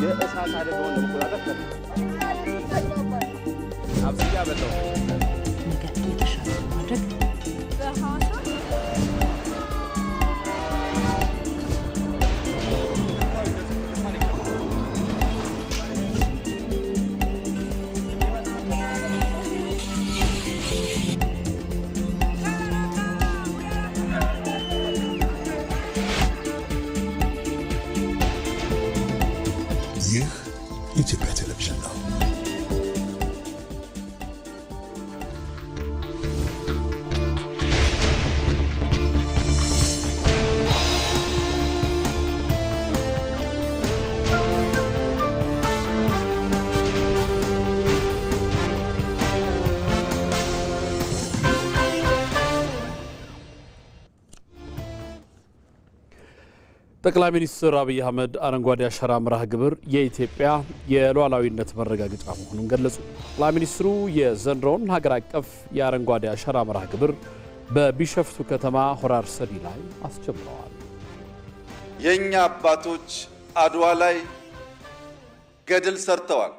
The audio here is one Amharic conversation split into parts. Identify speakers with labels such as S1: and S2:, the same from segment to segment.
S1: የእሳት አደጋውን ለመቆጣጠር አብዚያ በለው
S2: ነገር የተሻለ ማድረግ
S3: ኢትዮጵያ ቴሌቪዥን ነው።
S4: ጠቅላይ ሚኒስትር አብይ አህመድ አረንጓዴ አሻራ መርሃ ግብር የኢትዮጵያ የሉዓላዊነት መረጋገጫ መሆኑን ገለጹ። ጠቅላይ ሚኒስትሩ የዘንድሮውን ሀገር አቀፍ የአረንጓዴ አሻራ መርሃ ግብር በቢሸፍቱ ከተማ ሆራ አርሰዲ ላይ አስጀምረዋል።
S5: የኛ አባቶች አድዋ ላይ ገድል ሰርተዋል።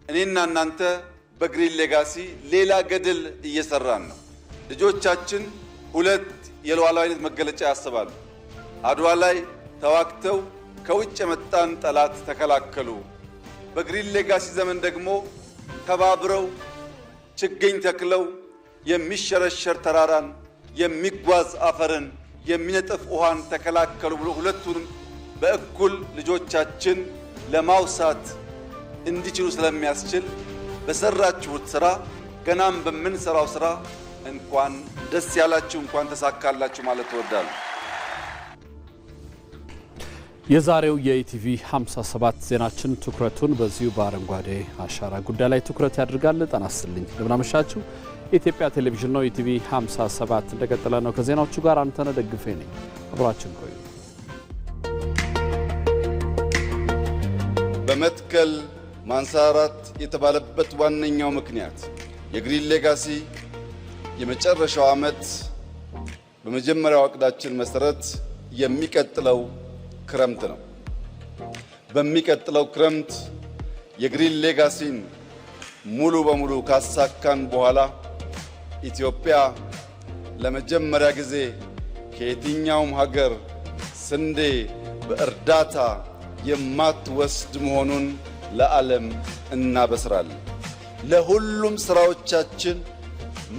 S5: እኔና እናንተ በግሪን ሌጋሲ ሌላ ገድል እየሰራን ነው። ልጆቻችን ሁለት የሉዓላዊነት መገለጫ ያስባሉ። አድዋ ላይ ተዋክተው ከውጭ የመጣን ጠላት ተከላከሉ። በግሪን ሌጋሲ ዘመን ደግሞ ተባብረው ችግኝ ተክለው የሚሸረሸር ተራራን፣ የሚጓዝ አፈርን፣ የሚነጥፍ ውሃን ተከላከሉ ብሎ ሁለቱንም በእኩል ልጆቻችን ለማውሳት እንዲችሉ ስለሚያስችል በሰራችሁት ስራ ገናም በምንሰራው ስራ እንኳን ደስ ያላችሁ እንኳን ተሳካላችሁ ማለት እወዳለሁ።
S4: የዛሬው የኢቲቪ 57 ዜናችን ትኩረቱን በዚሁ በአረንጓዴ አሻራ ጉዳይ ላይ ትኩረት ያደርጋል። ጤና ይስጥልኝ፣ እንደምን አመሻችሁ። የኢትዮጵያ ቴሌቪዥን ነው። ኢቲቪ 57 እንደቀጠለ ነው። ከዜናዎቹ ጋር አንተነህ ደግፌ ነኝ። አብራችን ቆዩ።
S5: በመትከል ማንሰራራት የተባለበት ዋነኛው ምክንያት የግሪን ሌጋሲ የመጨረሻው ዓመት በመጀመሪያው ዕቅዳችን መሰረት የሚቀጥለው ክረምት ነው። በሚቀጥለው ክረምት የግሪን ሌጋሲን ሙሉ በሙሉ ካሳካን በኋላ ኢትዮጵያ ለመጀመሪያ ጊዜ ከየትኛውም ሀገር ስንዴ በእርዳታ የማትወስድ መሆኑን ለዓለም እናበስራለን። ለሁሉም ስራዎቻችን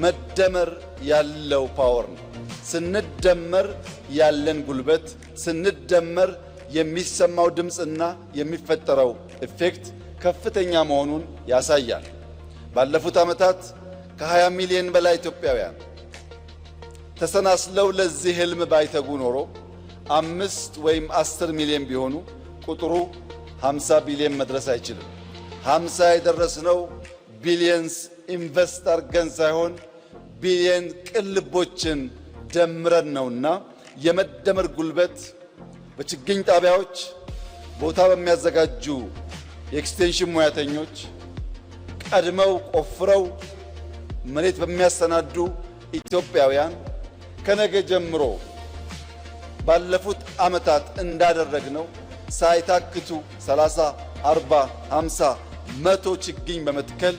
S5: መደመር ያለው ፓወር ነው። ስንደመር ያለን ጉልበት፣ ስንደመር የሚሰማው ድምፅና የሚፈጠረው ኢፌክት ከፍተኛ መሆኑን ያሳያል። ባለፉት ዓመታት ከ20 ሚሊዮን በላይ ኢትዮጵያውያን ተሰናስለው ለዚህ ህልም ባይተጉ ኖሮ 5 ወይም 10 ሚሊዮን ቢሆኑ ቁጥሩ 50 ቢሊዮን መድረስ አይችልም። 50 የደረስነው ቢሊየንስ ኢንቨስት አድርገን ሳይሆን ቢሊየን ቅልቦችን ደምረን ነውና የመደመር ጉልበት በችግኝ ጣቢያዎች ቦታ በሚያዘጋጁ የኤክስቴንሽን ሙያተኞች ቀድመው ቆፍረው መሬት በሚያሰናዱ ኢትዮጵያውያን ከነገ ጀምሮ ባለፉት ዓመታት እንዳደረግነው ሳይታክቱ 30፣ 40፣ 50፣ 100 ችግኝ በመትከል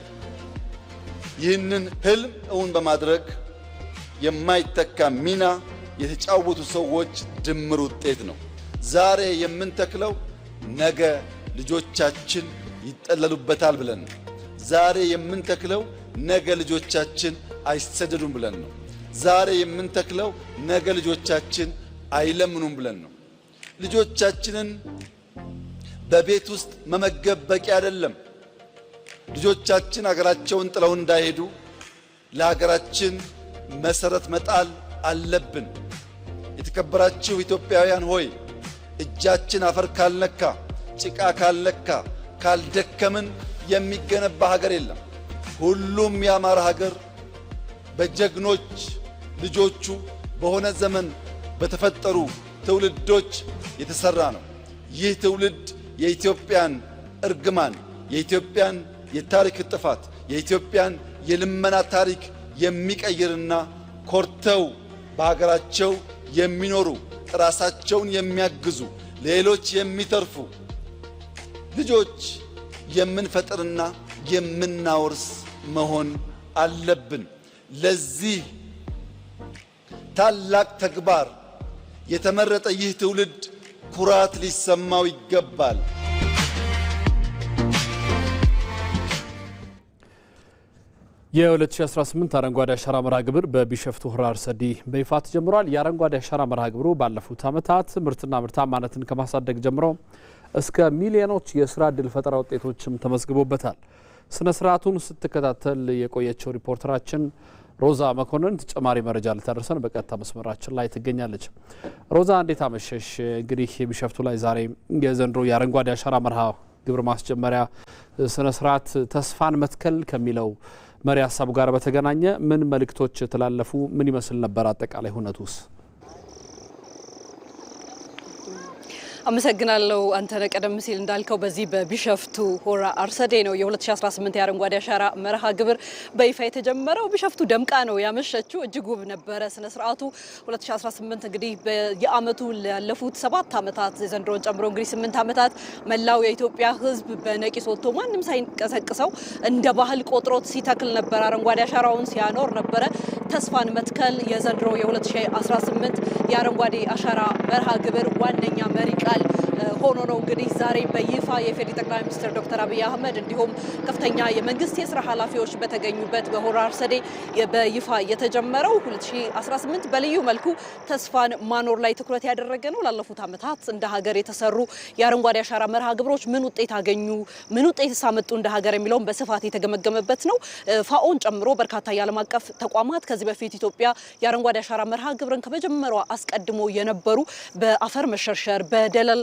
S5: ይህንን ህልም እውን በማድረግ የማይተካ ሚና የተጫወቱ ሰዎች ድምር ውጤት ነው። ዛሬ የምንተክለው ነገ ልጆቻችን ይጠለሉበታል ብለን ነው። ዛሬ የምንተክለው ነገ ልጆቻችን አይሰደዱም ብለን ነው። ዛሬ የምንተክለው ነገ ልጆቻችን አይለምኑም ብለን ነው። ልጆቻችንን በቤት ውስጥ መመገብ በቂ አይደለም። ልጆቻችን ሀገራቸውን ጥለው እንዳይሄዱ ለሀገራችን መሰረት መጣል አለብን። የተከበራችሁ ኢትዮጵያውያን ሆይ እጃችን አፈር ካልነካ፣ ጭቃ ካልነካ፣ ካልደከምን የሚገነባ ሀገር የለም። ሁሉም ያማረ ሀገር በጀግኖች ልጆቹ በሆነ ዘመን በተፈጠሩ ትውልዶች የተሰራ ነው። ይህ ትውልድ የኢትዮጵያን እርግማን፣ የኢትዮጵያን የታሪክ ጥፋት፣ የኢትዮጵያን የልመና ታሪክ የሚቀይርና ኮርተው በሀገራቸው የሚኖሩ ራሳቸውን የሚያግዙ ሌሎች የሚተርፉ ልጆች የምንፈጥርና የምናወርስ መሆን አለብን። ለዚህ ታላቅ ተግባር የተመረጠ ይህ ትውልድ ኩራት ሊሰማው ይገባል።
S4: የ2018 አረንጓዴ አሻራ መርሃ ግብር በቢሸፍቱ ሆራ አርሰዲ በይፋ ተጀምሯል። የአረንጓዴ አሻራ መርሃ ግብሩ ባለፉት ዓመታት ምርትና ምርታማነትን ከማሳደግ ጀምሮ እስከ ሚሊዮኖች የስራ ዕድል ፈጠራ ውጤቶችም ተመዝግቦበታል። ስነ ስርዓቱን ስትከታተል የቆየችው ሪፖርተራችን ሮዛ መኮንን ተጨማሪ መረጃ ልታደርሰን በቀጥታ መስመራችን ላይ ትገኛለች። ሮዛ እንዴት አመሸሽ? እንግዲህ የቢሸፍቱ ላይ ዛሬ የዘንድሮ የአረንጓዴ አሻራ መርሃ ግብር ማስጀመሪያ ስነ ስርዓት ተስፋን መትከል ከሚለው መሪ ሀሳብ ጋር በተገናኘ ምን መልእክቶች ተላለፉ? ምን ይመስል ነበር አጠቃላይ ሁነቱስ?
S3: አመሰግናለሁ አንተነህ። ቀደም ሲል እንዳልከው በዚህ በቢሸፍቱ ሆራ አርሰዴ ነው የ2018 የአረንጓዴ አሻራ መርሃ ግብር በይፋ የተጀመረው። ቢሸፍቱ ደምቃ ነው ያመሸችው። እጅግ ውብ ነበረ ስነ ስርዓቱ። 2018 እንግዲህ በየአመቱ ላለፉት 7 ዓመታት ዘንድሮን ጨምሮ እንግዲህ 8 ዓመታት መላው የኢትዮጵያ ሕዝብ በነቂስ ወጥቶ ማንም ሳይንቀሰቅሰው እንደ ባህል ቆጥሮት ሲተክል ነበር። አረንጓዴ አሻራውን ሲያኖር ነበረ። ተስፋን መትከል የዘንድሮ የ2018 የአረንጓዴ አሻራ መርሃ ግብር ዋነኛ መሪ ቃል ሆኖ ነው እንግዲህ ዛሬ በይፋ የፌዴራል ጠቅላይ ሚኒስትር ዶክተር አብይ አህመድ እንዲሁም ከፍተኛ የመንግስት የስራ ኃላፊዎች በተገኙበት በሆራ አርሰዴ በይፋ የተጀመረው 2018 በልዩ መልኩ ተስፋን ማኖር ላይ ትኩረት ያደረገ ነው። ላለፉት ዓመታት እንደ ሀገር የተሰሩ የአረንጓዴ አሻራ መርሃ ግብሮች ምን ውጤት አገኙ፣ ምን ውጤት ሳመጡ እንደ ሀገር የሚለውን በስፋት የተገመገመበት ነው። ፋኦን ጨምሮ በርካታ የዓለም አቀፍ ተቋማት ከዚህ በፊት ኢትዮጵያ የአረንጓዴ አሻራ መርሃ ግብርን ከመጀመሯ አስቀድሞ የነበሩ በአፈር መሸርሸር፣ በደለል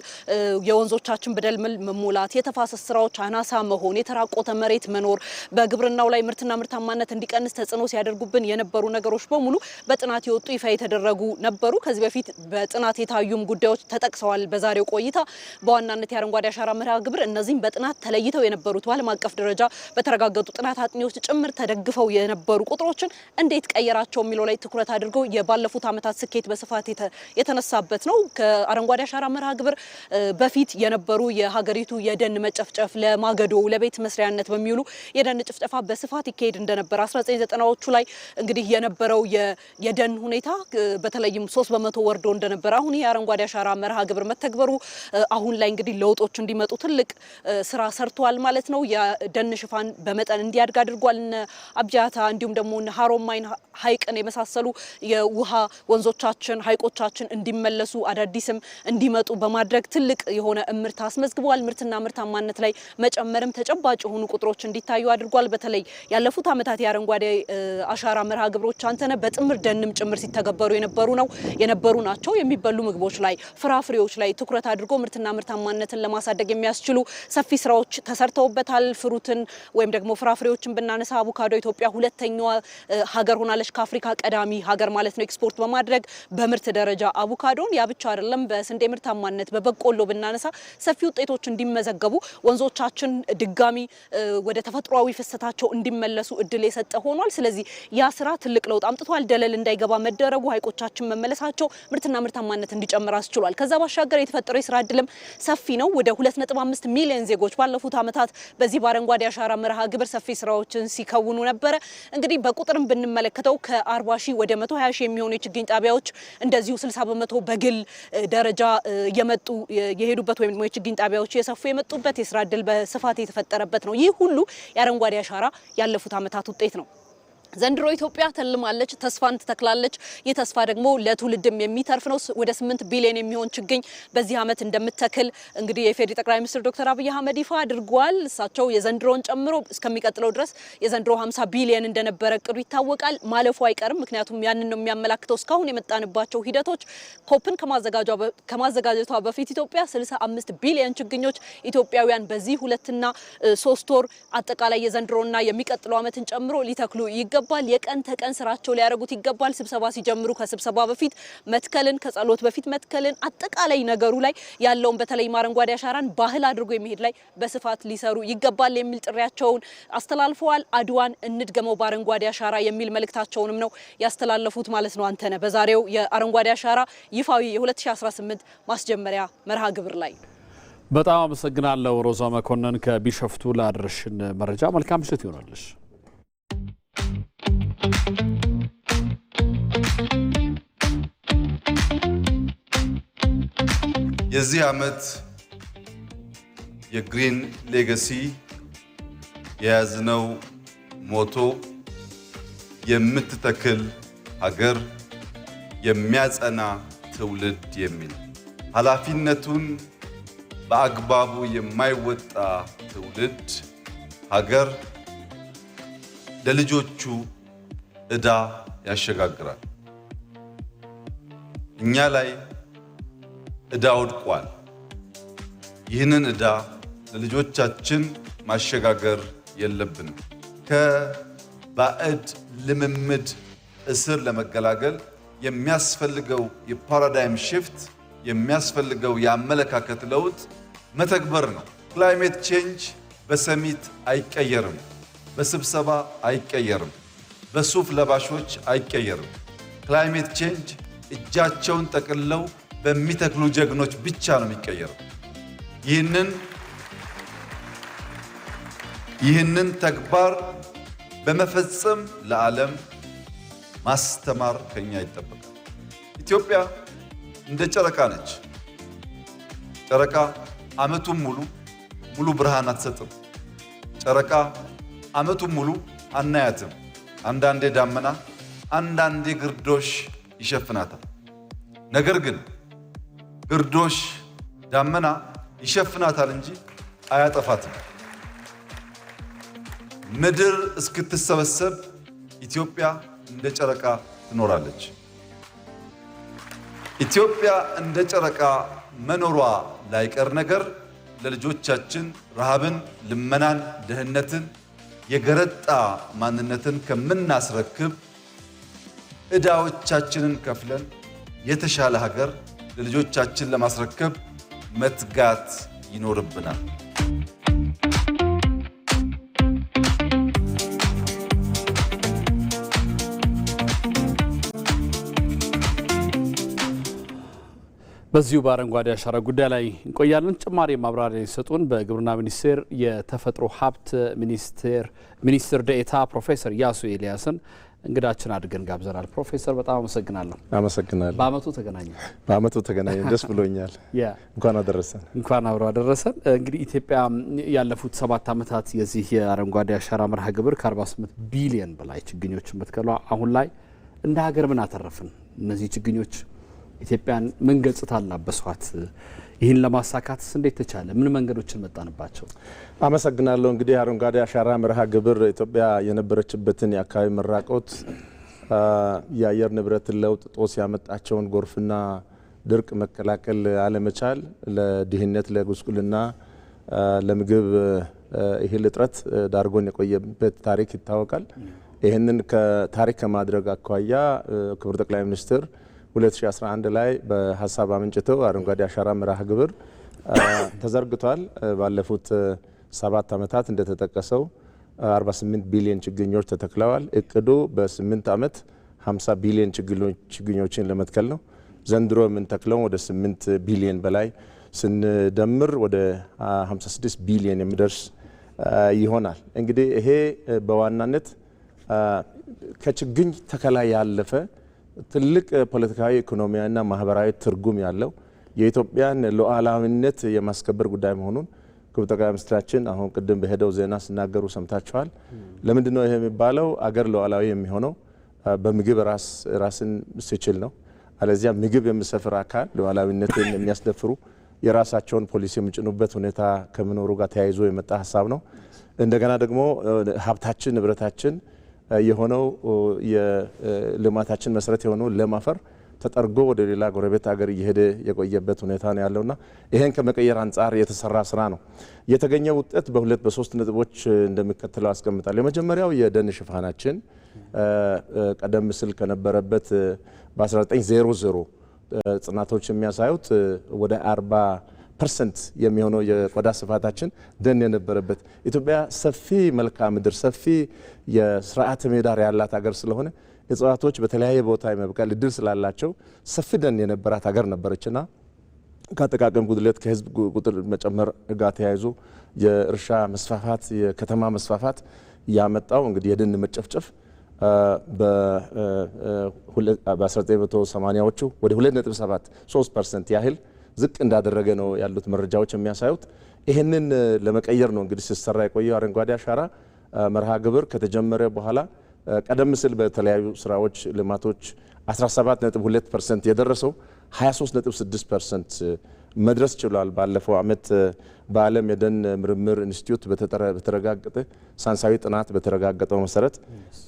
S3: የወንዞቻችን በደል መሞላት፣ የተፋሰስ ስራዎች አናሳ መሆን፣ የተራቆተ መሬት መኖር፣ በግብርናው ላይ ምርትና ምርታማነት እንዲቀንስ ተጽዕኖ ሲያደርጉብን የነበሩ ነገሮች በሙሉ በጥናት የወጡ ይፋ የተደረጉ ነበሩ። ከዚህ በፊት በጥናት የታዩም ጉዳዮች ተጠቅሰዋል። በዛሬው ቆይታ በዋናነት የአረንጓዴ አሻራ መርሃ ግብር እነዚህም በጥናት ተለይተው የነበሩት በዓለም አቀፍ ደረጃ በተረጋገጡ ጥናት አጥኚዎች ጭምር ተደግፈው የነበሩ ቁጥሮችን እንዴት ቀየራቸው የሚለው ላይ ትኩረት አድርገው የባለፉት ዓመታት ስኬት በስፋት የተነሳበት ነው። ከአረንጓዴ አሻራ መርሃ ግብር በፊት የነበሩ የሀገሪቱ የደን መጨፍጨፍ ለማገዶ ለቤት መስሪያነት በሚውሉ የደን ጭፍጨፋ በስፋት ይካሄድ እንደነበር 1990ዎቹ ላይ እንግዲህ የነበረው የደን ሁኔታ በተለይም 3% ወርዶ እንደነበር አሁን የአረንጓዴ አሻራ መርሃ ግብር መተግበሩ አሁን ላይ እንግዲህ ለውጦች እንዲመጡ ትልቅ ስራ ሰርቷል ማለት ነው። የደን ሽፋን በመጠን እንዲያድግ አድርጓል። አብጃታ እንዲሁም ደግሞ ሃሮማይን ሀይቅን የመሳሰሉ የውሃ ወንዞቻችን ሀይቆቻችን እንዲመለሱ አዳዲስም እንዲመጡ በማድረግ ትልቅ የሆነ እምርታ አስመዝግቧል። ምርትና ምርታማነት ላይ መጨመርም ተጨባጭ የሆኑ ቁጥሮች እንዲታዩ አድርጓል። በተለይ ያለፉት ዓመታት የአረንጓዴ አሻራ መርሃ ግብሮች አንተነህ በጥምር ደንም ጭምር ሲተገበሩ የነበሩ ናቸው። የሚበሉ ምግቦች ላይ ፍራፍሬዎች ላይ ትኩረት አድርጎ ምርትና ምርታማነትን ለማሳደግ የሚያስችሉ ሰፊ ስራዎች ተሰርተውበታል። ፍሩትን ወይም ደግሞ ፍራፍሬዎችን ብናነሳ አቮካዶ ኢትዮጵያ ሁለተኛዋ ሀገር ሆናለች። ከአፍሪካ ቀዳሚ ሀገር ማለት ነው ኤክስፖርት በማድረግ በምርት ደረጃ አቮካዶን። ያ ብቻ አይደለም። በስንዴ ምርታማነት በበቆሎ ብናነሳ ሰፊ ውጤቶች እንዲመዘገቡ ወንዞቻችን ድጋሚ ወደ ተፈጥሯዊ ፍሰታቸው እንዲመለሱ እድል የሰጠ ሆኗል። ስለዚህ ያ ስራ ትልቅ ለውጥ አምጥቷል። ደለል እንዳይገባ መደረጉ፣ ሀይቆቻችን መመለሳቸው ምርትና ምርታማነት እንዲጨምር አስችሏል። ከዛ ባሻገር የተፈጠረው የስራ እድልም ሰፊ ነው። ወደ 2.5 ሚሊዮን ዜጎች ባለፉት ዓመታት በዚህ በአረንጓዴ አሻራ መርሃ ግብር ሰፊ ስራዎችን ሲከውኑ ነበረ። እንግዲህ በቁጥርም ብንመለከተው ከ40 ሺህ ወደ 120 ሺህ የሚሆኑ የችግኝ ጣቢያዎች እንደዚሁ 60% በግል ደረጃ የመጡ የሄዱበት ወይም ደግሞ የችግኝ ጣቢያዎች የሰፉ የመጡበት የስራ እድል በስፋት የተፈጠረበት ነው። ይህ ሁሉ የአረንጓዴ አሻራ ያለፉት ዓመታት ውጤት ነው። ዘንድሮ ኢትዮጵያ ተልማለች፣ ተስፋን ትተክላለች። ይህ ተስፋ ደግሞ ለትውልድም የሚተርፍ ነው። ወደ 8 ቢሊዮን የሚሆን ችግኝ በዚህ ዓመት እንደምትተክል እንግዲህ የፌዴራል ጠቅላይ ሚኒስትር ዶክተር አብይ አህመድ ይፋ አድርጓል። እሳቸው የዘንድሮን ጨምሮ እስከሚቀጥለው ድረስ የዘንድሮ 50 ቢሊዮን እንደነበረ እቅዱ ይታወቃል። ማለፉ አይቀርም። ምክንያቱም ያንን ነው የሚያመላክተው። እስካሁን የመጣንባቸው ሂደቶች ኮፕን ከማዘጋጀቷ በፊት ኢትዮጵያ 65 ቢሊዮን ችግኞች ኢትዮጵያውያን በዚህ 2 እና 3 ወር አጠቃላይ የዘንድሮና የሚቀጥለው ዓመትን ጨምሮ ሊተክሉ ይገባል። የቀን ተቀን ስራቸው ሊያደርጉት ይገባል። ስብሰባ ሲጀምሩ ከስብሰባ በፊት መትከልን፣ ከጸሎት በፊት መትከልን፣ አጠቃላይ ነገሩ ላይ ያለውን በተለይ አረንጓዴ አሻራን ባህል አድርጎ የሚሄድ ላይ በስፋት ሊሰሩ ይገባል የሚል ጥሪያቸውን አስተላልፈዋል። አድዋን እንድገመው በአረንጓዴ አሻራ የሚል መልእክታቸውንም ነው ያስተላለፉት ማለት ነው። አንተነህ በዛሬው የአረንጓዴ አሻራ ይፋዊ የ2018 ማስጀመሪያ መርሃ ግብር ላይ
S4: በጣም አመሰግናለሁ ሮዛ መኮንን ከቢሾፍቱ ላደረሽን መረጃ። መልካም ምሽት ይሆናልሽ።
S5: የዚህ ዓመት የግሪን ሌጋሲ የያዝነው ሞቶ የምትተክል ሀገር የሚያጸና ትውልድ የሚል ኃላፊነቱን በአግባቡ የማይወጣ ትውልድ ሀገር ለልጆቹ ዕዳ ያሸጋግራል። እኛ ላይ ዕዳ ወድቋል። ይህንን ዕዳ ለልጆቻችን ማሸጋገር የለብንም። ከባዕድ ልምምድ እስር ለመገላገል የሚያስፈልገው የፓራዳይም ሽፍት የሚያስፈልገው የአመለካከት ለውጥ መተግበር ነው። ክላይሜት ቼንጅ በሰሚት አይቀየርም፣ በስብሰባ አይቀየርም፣ በሱፍ ለባሾች አይቀየርም። ክላይሜት ቼንጅ እጃቸውን ጠቅልለው በሚተክሉ ጀግኖች ብቻ ነው የሚቀየረው። ይህንን ተግባር በመፈጸም ለዓለም ማስተማር ከኛ ይጠበቃል። ኢትዮጵያ እንደ ጨረቃ ነች። ጨረቃ ዓመቱን ሙሉ ብርሃን አትሰጥም። ጨረቃ ዓመቱን ሙሉ አናያትም። አንዳንዴ ዳመና፣ አንዳንዴ ግርዶሽ ይሸፍናታል። ነገር ግን ግርዶሽ ዳመና ይሸፍናታል እንጂ አያጠፋትም። ምድር እስክትሰበሰብ ኢትዮጵያ እንደ ጨረቃ ትኖራለች። ኢትዮጵያ እንደ ጨረቃ መኖሯ ላይቀር ነገር ለልጆቻችን ረሃብን፣ ልመናን፣ ድህነትን፣ የገረጣ ማንነትን ከምናስረክብ ዕዳዎቻችንን ከፍለን የተሻለ ሀገር ለልጆቻችን ለማስረከብ መትጋት ይኖርብናል።
S4: በዚሁ በአረንጓዴ አሻራ ጉዳይ ላይ እንቆያለን። ጭማሪ ማብራሪያ ሊሰጡን በግብርና ሚኒስቴር የተፈጥሮ ሀብት ሚኒስትር ዴኤታ ፕሮፌሰር ኢያሱ ኤልያስን እንግዳችን አድርገን ጋብዘናል። ፕሮፌሰር በጣም አመሰግናለሁ።
S6: አመሰግናለሁ።
S4: በአመቱ ተገናኘን።
S6: ደስ ብሎኛል። እንኳን አደረሰን።
S4: እንኳን አብሮ አደረሰን። እንግዲህ ኢትዮጵያ ያለፉት 7 ዓመታት የዚህ የአረንጓዴ አሻራ መርሃ ግብር ከ48 ቢሊዮን በላይ ችግኞችን መትከሏ አሁን ላይ እንደ ሀገር ምን አተረፍን? እነዚህ ችግኞች ኢትዮጵያን ምን ገጽታ አላበሷት? ይህን ለማሳካትስ እንዴት ተቻለ? ምን መንገዶችን መጣንባቸው?
S6: አመሰግናለሁ። እንግዲህ አረንጓዴ አሻራ መርሃ ግብር ኢትዮጵያ የነበረችበትን የአካባቢ መራቆት፣ የአየር ንብረት ለውጥ ጦስ ያመጣቸውን ጎርፍና ድርቅ መከላከል አለመቻል፣ ለድህነት፣ ለጉስቁልና፣ ለምግብ እህል እጥረት ዳርጎን የቆየበት ታሪክ ይታወቃል። ይህንን ከታሪክ ከማድረግ አኳያ ክቡር ጠቅላይ ሚኒስትር 2011 ላይ በሀሳብ አመንጭተው አረንጓዴ አሻራ መርሃ ግብር ተዘርግቷል። ባለፉት 7 ዓመታት እንደተጠቀሰው 48 ቢሊዮን ችግኞች ተተክለዋል። እቅዱ በ8 ዓመት 50 ቢሊዮን ችግኞችን ለመትከል ነው። ዘንድሮ የምንተክለው ወደ 8 ቢሊዮን በላይ ስንደምር ወደ 56 ቢሊዮን የሚደርስ ይሆናል። እንግዲህ ይሄ በዋናነት ከችግኝ ተከላ ያለፈ ትልቅ ፖለቲካዊ፣ ኢኮኖሚያዊና ማህበራዊ ትርጉም ያለው የኢትዮጵያን ሉዓላዊነት የማስከበር ጉዳይ መሆኑን ክቡር ጠቅላይ ሚኒስትራችን አሁን ቅድም በሄደው ዜና ሲናገሩ ሰምታችኋል። ለምንድን ነው ይሄ የሚባለው? አገር ሉዓላዊ የሚሆነው በምግብ ራስን ሲችል ነው። አለዚያ ምግብ የሚሰፍር አካል ሉዓላዊነትን የሚያስደፍሩ የራሳቸውን ፖሊሲ የሚጭኑበት ሁኔታ ከመኖሩ ጋር ተያይዞ የመጣ ሀሳብ ነው። እንደገና ደግሞ ሀብታችን ንብረታችን የሆነው የልማታችን መሰረት የሆነው ለም አፈር ተጠርጎ ወደ ሌላ ጎረቤት ሀገር እየሄደ የቆየበት ሁኔታ ነው ያለውና ይሄን ከመቀየር አንጻር የተሰራ ስራ ነው። የተገኘው ውጤት በ3 ነጥቦች እንደሚከተለው አስቀምጣለሁ። የመጀመሪያው የደን ሽፋናችን ቀደም ሲል ከነበረበት በ1900 ጥናቶች የሚያሳዩት ወደ 40% የሚሆነው የቆዳ ስፋታችን ደን የነበረበት፣ ኢትዮጵያ ሰፊ መልክዓ ምድር ሰፊ የስርዓተ ምህዳር ያላት ሀገር ስለሆነ እጽዋቶች በተለያየ ቦታ የመብቀል እድል ስላላቸው ሰፊ ደን የነበራት ሀገር ነበረችና ከአጠቃቀም ጉድለት ከህዝብ ቁጥር መጨመር ጋር ተያይዞ የእርሻ መስፋፋት የከተማ መስፋፋት ያመጣው እንግዲህ የደን መጨፍጨፍ በ1980ዎቹ ወደ 2.73% ያህል ዝቅ እንዳደረገ ነው ያሉት መረጃዎች የሚያሳዩት። ይህንን ለመቀየር ነው እንግዲህ ሲሰራ የቆየው አረንጓዴ አሻራ መርሃ ግብር ከተጀመረ በኋላ ቀደም ሲል በተለያዩ ስራዎች ልማቶች 17.2% የደረሰው 23.6% መድረስ ችሏል። ባለፈው ዓመት በዓለም የደን ምርምር ኢንስቲትዩት በተረጋገጠ ሳይንሳዊ ጥናት በተረጋገጠው መሰረት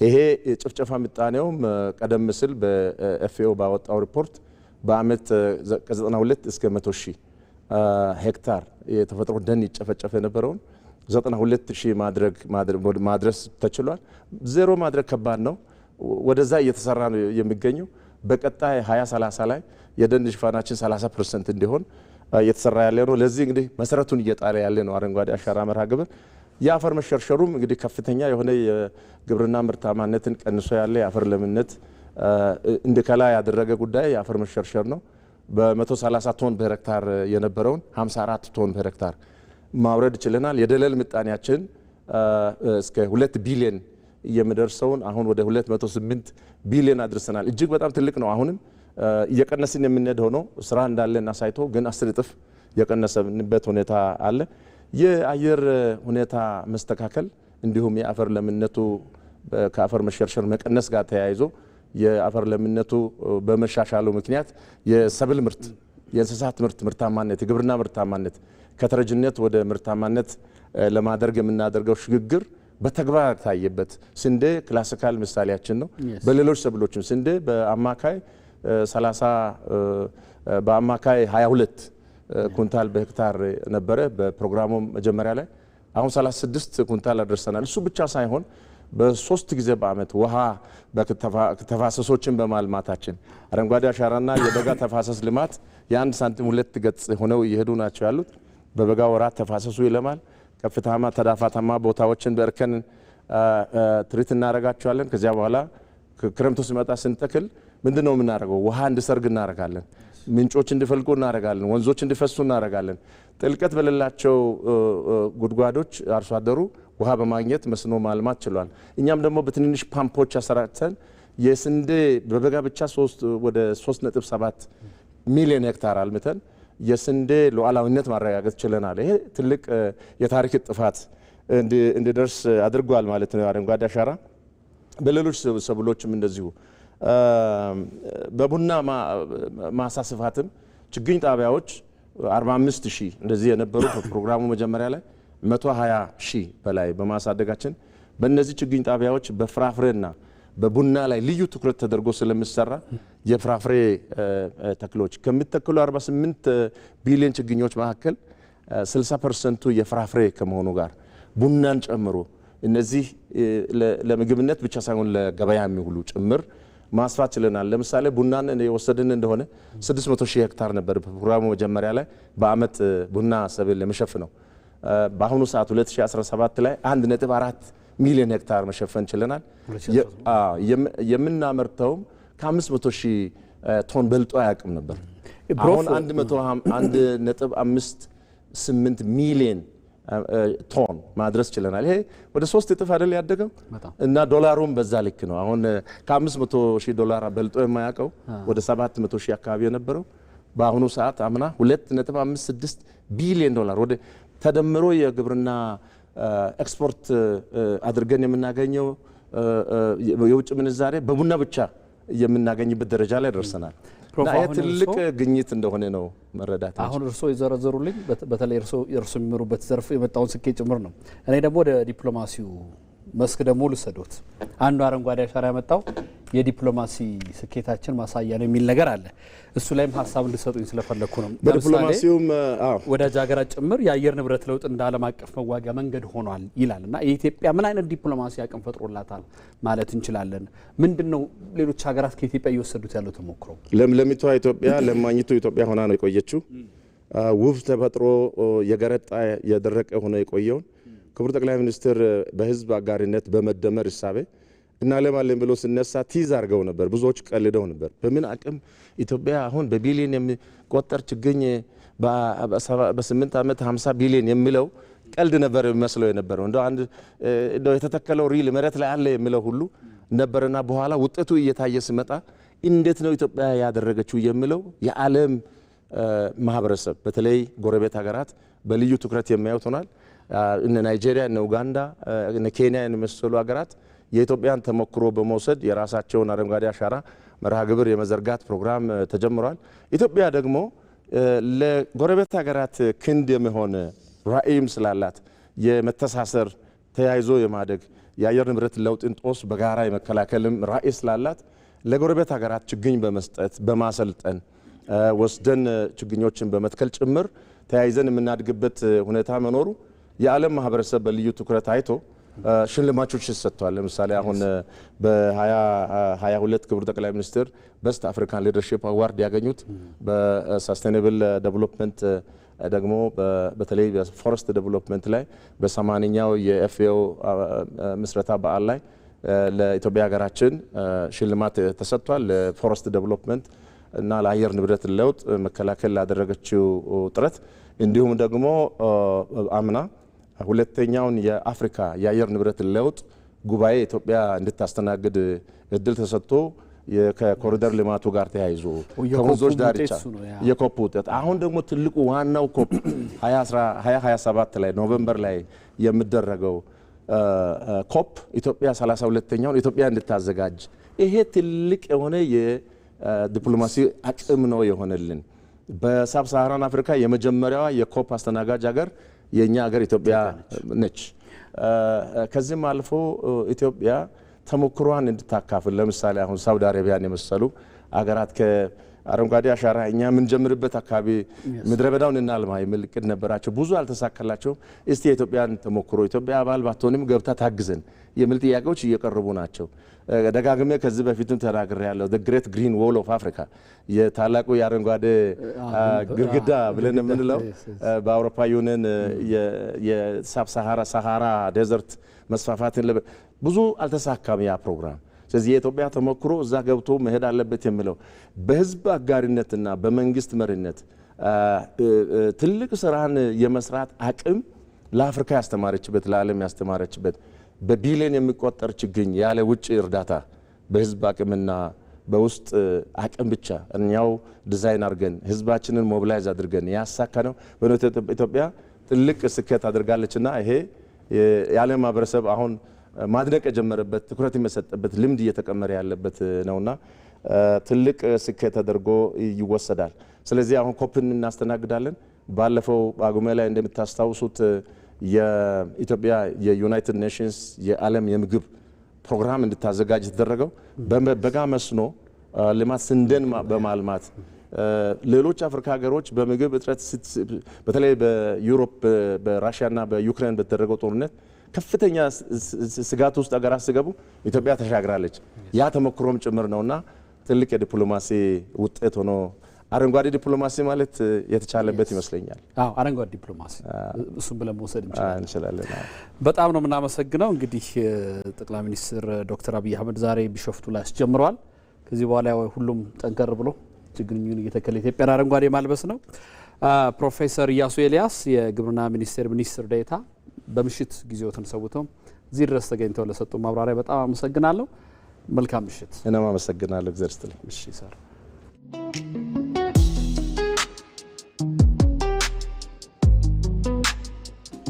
S6: ይሄ የጭፍጨፋ ምጣኔውም ቀደም ሲል በኤፍኤኦ ባወጣው ሪፖርት በዓመት ከ92 እስከ 100 ሺህ ሄክታር የተፈጥሮ ደን ይጨፈጨፍ የነበረውን 92 ሺህ ማድረስ ተችሏል። ዜሮ ማድረግ ከባድ ነው። ወደዛ እየተሰራ ነው የሚገኘው። በቀጣይ 2030 ላይ የደን ሽፋናችን 30% እንዲሆን እየተሰራ ያለ ነው። ለዚህ እንግዲህ መሰረቱን እየጣለ ያለ ነው አረንጓዴ አሻራ መርሃ ግብር። የአፈር መሸርሸሩም እንግዲህ ከፍተኛ የሆነ የግብርና ምርታማነትን ቀንሶ ያለ የአፈር ለምነት እንዲከላ ያደረገ ጉዳይ የአፈር መሸርሸር ነው። በ130 ቶን በሄክታር የነበረውን 54 ቶን በሄክታር ማውረድ ችለናል። የደለል ምጣኔያችን እስከ 2 ቢሊዮን የሚደርሰውን አሁን ወደ 208 ቢሊዮን አድርሰናል። እጅግ በጣም ትልቅ ነው። አሁንም እየቀነስን የምንሄድ ሆኖ ስራ እንዳለን አሳይቶ ግን 10 እጥፍ የቀነሰንበት ሁኔታ አለ። የአየር ሁኔታ መስተካከል እንዲሁም የአፈር ለምነቱ ከአፈር መሸርሸር መቀነስ ጋር ተያይዞ የአፈር ለምነቱ በመሻሻሉ ምክንያት የሰብል ምርት፣ የእንስሳት ምርታማነት፣ የግብርና ምርታማነት ከተረጅነት ወደ ምርታማነት ለማድረግ የምናደርገው ሽግግር በተግባር ታየበት። ስንዴ ክላሲካል ምሳሌያችን ነው። በሌሎች ሰብሎችም ስንዴ በአማካይ 22 ኩንታል በሄክታር ነበረ በፕሮግራሙ መጀመሪያ ላይ። አሁን 36 ኩንታል አድርሰናል። እሱ ብቻ ሳይሆን በሶስት ጊዜ በአመት ውሃ ተፋሰሶችን በማልማታችን አረንጓዴ አሻራና የበጋ ተፋሰስ ልማት የአንድ ሳንቲም ሁለት ገጽ ሆነው እየሄዱ ናቸው ያሉት። በበጋ ወራት ተፋሰሱ ይለማል። ከፍታማ ተዳፋታማ ቦታዎችን በእርከን ትሪት እናረጋቸዋለን። ከዚያ በኋላ ክረምቱ ሲመጣ ስንተክል ምንድነው የምናደርገው? ውሃ እንዲሰርግ እናረጋለን። ምንጮች እንዲፈልቁ እናረጋለን። ወንዞች እንዲፈሱ እናረጋለን። ጥልቀት በሌላቸው ጉድጓዶች አርሶ አደሩ ውሃ በማግኘት መስኖ ማልማት ችሏል። እኛም ደግሞ በትንንሽ ፓምፖች አሰራጭተን የስንዴ በበጋ ብቻ ወደ 3.7 ሚሊዮን ሄክታር አልምተን የስንዴ ሉዓላዊነት ማረጋገጥ ችለናል። ይሄ ትልቅ የታሪክ ጥፋት እንዲደርስ አድርጓል ማለት ነው አረንጓዴ አሻራ። በሌሎች ሰብሎችም እንደዚሁ በቡና ማሳ ስፋትም ችግኝ ጣቢያዎች 45 ሺህ እንደዚህ የነበሩ በፕሮግራሙ መጀመሪያ ላይ 120 ሺህ በላይ በማሳደጋችን በእነዚህ ችግኝ ጣቢያዎች በፍራፍሬና በቡና ላይ ልዩ ትኩረት ተደርጎ ስለሚሰራ የፍራፍሬ ተክሎች ከሚተክሉ 48 ቢሊዮን ችግኞች መካከል 60% የፍራፍሬ ከመሆኑ ጋር ቡናን ጨምሮ እነዚህ ለምግብነት ብቻ ሳይሆን ለገበያ የሚውሉ ጭምር ማስፋት ችለናል። ለምሳሌ ቡናን የወሰድን እንደሆነ 600 ሺህ ሄክታር ነበር በፕሮግራሙ መጀመሪያ ላይ በአመት ቡና ሰብል ለመሸፈን ነው። በአሁኑ ሰዓት 2017 ላይ 1.4 ሚሊዮን ሄክታር መሸፈን ችለናል። የምናመርተውም ከ500 ሺህ ቶን በልጦ አያውቅም ነበር። አሁን 1.58 ሚሊዮን ቶን ማድረስ ችለናል። ይሄ ወደ 3 እጥፍ አይደል ያደገው እና ዶላሩም በዛ ልክ ነው። አሁን ከ500 ሺህ ዶላር በልጦ የማያውቀው ወደ 700 ሺህ አካባቢ የነበረው በአሁኑ ሰዓት አምና 2.56 ቢሊዮን ዶላር ወደ ተደምሮ የግብርና ኤክስፖርት አድርገን የምናገኘው የውጭ ምንዛሬ በቡና ብቻ የምናገኝበት ደረጃ ላይ ደርሰናል። እና ይህ ትልቅ ግኝት እንደሆነ ነው መረዳት።
S4: አሁን እርስዎ የዘረዘሩልኝ በተለይ እርስዎ የሚመሩበት ዘርፍ የመጣውን ስኬት ጭምር ነው። እኔ ደግሞ ወደ ዲፕሎማሲው መስክ ደግሞ ልሰዶት። አንዱ አረንጓዴ አሻራ ያመጣው የዲፕሎማሲ ስኬታችን ማሳያ ነው የሚል ነገር አለ። እሱ ላይም ሀሳብ እንድሰጡኝ ስለፈለኩ ነው።
S6: በዲፕሎማሲውም
S4: ወዳጅ ሀገራት ጭምር የአየር ንብረት ለውጥ እንደ ዓለም አቀፍ መዋጊያ መንገድ ሆኗል ይላል እና የኢትዮጵያ ምን አይነት ዲፕሎማሲ አቅም ፈጥሮላታል ማለት እንችላለን? ምንድነው ሌሎች ሀገራት ከኢትዮጵያ እየወሰዱት ያለው ተሞክሮ?
S6: ለምለሚቷ ኢትዮጵያ ለማኝቱ ኢትዮጵያ ሆና ነው የቆየችው። ውብ ተፈጥሮ የገረጣ የደረቀ ሆነ የቆየውን ክቡር ጠቅላይ ሚኒስትር በህዝብ አጋሪነት በመደመር እሳቤ እናለማለን ብሎ ሲነሳ ቲዝ አድርገው ነበር። ብዙዎች ቀልደው ነበር። በምን አቅም ኢትዮጵያ አሁን በቢሊዮን የሚቆጠር ችግኝ በ8 ዓመት 50 ቢሊዮን የሚለው ቀልድ ነበር የሚመስለው የነበረው እንደው የተተከለው ሪል መሬት ላይ አለ የሚለው ሁሉ ነበርና በኋላ ውጤቱ እየታየ ሲመጣ እንዴት ነው ኢትዮጵያ ያደረገችው የሚለው የዓለም ማህበረሰብ በተለይ ጎረቤት ሀገራት በልዩ ትኩረት የሚያዩት ሆኗል። እነ ናይጄሪያ፣ እነ ኡጋንዳ፣ እነ ኬንያ የመሰሉ ሀገራት የኢትዮጵያን ተሞክሮ በመውሰድ የራሳቸውን አረንጓዴ አሻራ መርሃ ግብር የመዘርጋት ፕሮግራም ተጀምሯል። ኢትዮጵያ ደግሞ ለጎረቤት ሀገራት ክንድ የሚሆን ራዕይም ስላላት የመተሳሰር ተያይዞ የማደግ የአየር ንብረት ለውጥን ጦስ በጋራ የመከላከልም ራዕይ ስላላት ለጎረቤት ሀገራት ችግኝ በመስጠት በማሰልጠን ወስደን ችግኞችን በመትከል ጭምር ተያይዘን የምናድግበት ሁኔታ መኖሩ የዓለም ማህበረሰብ በልዩ ትኩረት አይቶ ሽልማቶች ሰጥቷል። ለምሳሌ አሁን በ2022 ክቡር ጠቅላይ ሚኒስትር በስት አፍሪካን ሊደርሺፕ አዋርድ ያገኙት በሳስቴናብል ዴቨሎፕመንት ደግሞ በተለይ በፎረስት ዴቨሎፕመንት ላይ በ80ኛው የኤፍኤኦ ምስረታ በዓል ላይ ለኢትዮጵያ ሀገራችን ሽልማት ተሰጥቷል። ለፎረስት ዴቨሎፕመንት እና ለአየር ንብረት ለውጥ መከላከል ላደረገችው ጥረት እንዲሁም ደግሞ አምና ሁለተኛውን የአፍሪካ የአየር ንብረት ለውጥ ጉባኤ ኢትዮጵያ እንድታስተናግድ እድል ተሰጥቶ ከኮሪደር ልማቱ ጋር ተያይዞ ከወንዞች ዳርቻ የኮፕ ውጤት አሁን ደግሞ ትልቁ ዋናው ኮፕ 2027 ላይ ኖቬምበር ላይ የሚደረገው ኮፕ ኢትዮጵያ 32ኛውን ኢትዮጵያ እንድታዘጋጅ ይሄ ትልቅ የሆነ የዲፕሎማሲ አቅም ነው የሆነልን። በሳብ ሳሃራን አፍሪካ የመጀመሪያዋ የኮፕ አስተናጋጅ ሀገር የኛ ሀገር ኢትዮጵያ ነች። ከዚህም አልፎ ኢትዮጵያ ተሞክሯን እንድታካፍል ለምሳሌ አሁን ሳውዲ አረቢያን የመሰሉ አገራት ከአረንጓዴ አሻራ እኛ የምንጀምርበት አካባቢ ምድረ በዳውን እናልማ የሚል እቅድ ነበራቸው። ብዙ አልተሳካላቸውም። እስቲ የኢትዮጵያን ተሞክሮ ኢትዮጵያ አባል ባትሆንም ገብታ ታግዘን የሚል ጥያቄዎች እየቀረቡ ናቸው። ደጋግሜ ከዚህ በፊትም ተናግሬያለሁ። the great green wall of Africa የታላቁ የአረንጓዴ ግድግዳ ብለን የምንለው በአውሮፓ ዩኒየን የሳብ ሳሃራ ዴዘርት መስፋፋትን ብዙ አልተሳካም ያ ፕሮግራም። ስለዚህ የኢትዮጵያ ተሞክሮ እዛ ገብቶ መሄድ አለበት የሚለው በህዝብ አጋሪነትና በመንግስት መሪነት ትልቅ ስራን የመስራት አቅም ለአፍሪካ ያስተማረችበት ለዓለም ያስተማረችበት በቢሊዮን የሚቆጠር ችግኝ ያለ ውጭ እርዳታ በህዝብ አቅምና በውስጥ አቅም ብቻ እኛው ዲዛይን አድርገን ህዝባችንን ሞቢላይዝ አድርገን ያሳካ ነው። ኢትዮጵያ ትልቅ ስኬት አድርጋለችና ይሄ የዓለም ማህበረሰብ አሁን ማድነቅ የጀመረበት ትኩረት የሚሰጥበት ልምድ እየተቀመረ ያለበት ነውና ትልቅ ስኬት ተደርጎ ይወሰዳል። ስለዚህ አሁን ኮፕን እናስተናግዳለን። ባለፈው ጳጉሜ ላይ እንደምታስታውሱት የኢትዮጵያ የዩናይትድ ኔሽንስ የዓለም የምግብ ፕሮግራም እንድታዘጋጅ የተደረገው በጋ መስኖ ልማት ስንዴን በማልማት ሌሎች አፍሪካ ሀገሮች በምግብ እጥረት በተለይ በዩሮፕ በራሽያና በዩክሬን በተደረገው ጦርነት ከፍተኛ ስጋት ውስጥ ሀገራት ሲገቡ ኢትዮጵያ ተሻግራለች። ያ ተሞክሮም ጭምር ነውና ትልቅ የዲፕሎማሲ ውጤት ሆኖ አረንጓዴ ዲፕሎማሲ ማለት የተቻለበት ይመስለኛል።
S4: አዎ አረንጓዴ ዲፕሎማሲ እሱን ብለን መውሰድ
S6: እንችላለን።
S4: በጣም ነው የምናመሰግነው። እንግዲህ ጠቅላይ ሚኒስትር ዶክተር አብይ አህመድ ዛሬ ቢሾፍቱ ላይ አስጀምረዋል። ከዚህ በኋላ ሁሉም ጠንከር ብሎ ችግኙን እየተከለ ኢትዮጵያን አረንጓዴ ማልበስ ነው። ፕሮፌሰር ኢያሱ ኤልያስ የግብርና ሚኒስቴር ሚኒስትር ዴኤታ በምሽት ጊዜዎትን ሰውተው እዚህ ድረስ ተገኝተው ለሰጡ ማብራሪያ በጣም አመሰግናለሁ። መልካም ምሽት።
S6: እኔም አመሰግናለሁ። እግዚአብሔር ይስጥልኝ።
S4: እሺ ሰር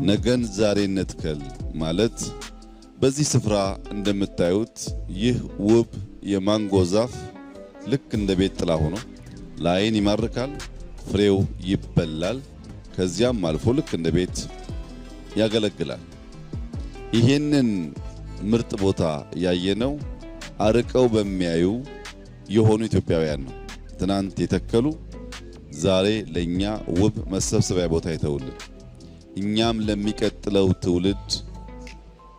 S7: ነገን ዛሬ እንትከል ማለት በዚህ ስፍራ እንደምታዩት ይህ ውብ የማንጎ ዛፍ ልክ እንደ ቤት ጥላ ሆኖ ለዓይን ይማርካል፣ ፍሬው ይበላል፣ ከዚያም አልፎ ልክ እንደ ቤት ያገለግላል። ይህንን ምርጥ ቦታ ያየነው አርቀው በሚያዩ የሆኑ ኢትዮጵያውያን ነው። ትናንት የተከሉ ዛሬ ለኛ ውብ መሰብሰቢያ ቦታ ይተውልን። እኛም ለሚቀጥለው ትውልድ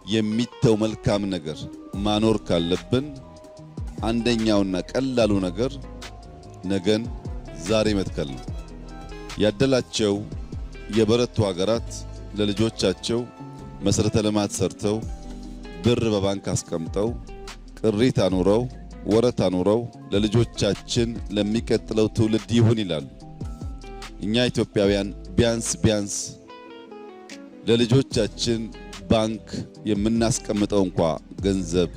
S7: የሚተው መልካም ነገር ማኖር ካለብን አንደኛውና ቀላሉ ነገር ነገን ዛሬ መትከል ነው። ያደላቸው የበረቱ ሀገራት ለልጆቻቸው መሰረተ ልማት ሰርተው ብር በባንክ አስቀምጠው ቅሪት አኑረው ወረት አኑረው ለልጆቻችን ለሚቀጥለው ትውልድ ይሁን ይላሉ። እኛ ኢትዮጵያውያን ቢያንስ ለልጆቻችን ባንክ የምናስቀምጠው እንኳ ገንዘብ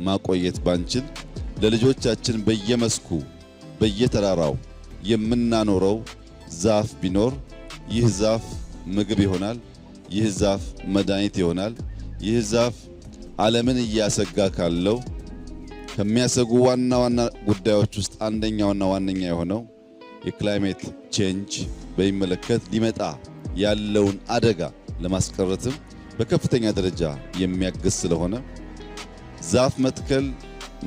S7: ማቆየት ባንችል ለልጆቻችን በየመስኩ በየተራራው የምናኖረው ዛፍ ቢኖር ይህ ዛፍ ምግብ ይሆናል። ይህ ዛፍ መድኃኒት ይሆናል። ይህ ዛፍ ዓለምን እያሰጋ ካለው ከሚያሰጉ ዋና ጉዳዮች ውስጥ አንደኛውና ዋነኛ የሆነው የክላይሜት ቼንጅ በሚመለከት ሊመጣ ያለውን አደጋ ለማስቀረትም በከፍተኛ ደረጃ የሚያግዝ ስለሆነ ዛፍ መትከል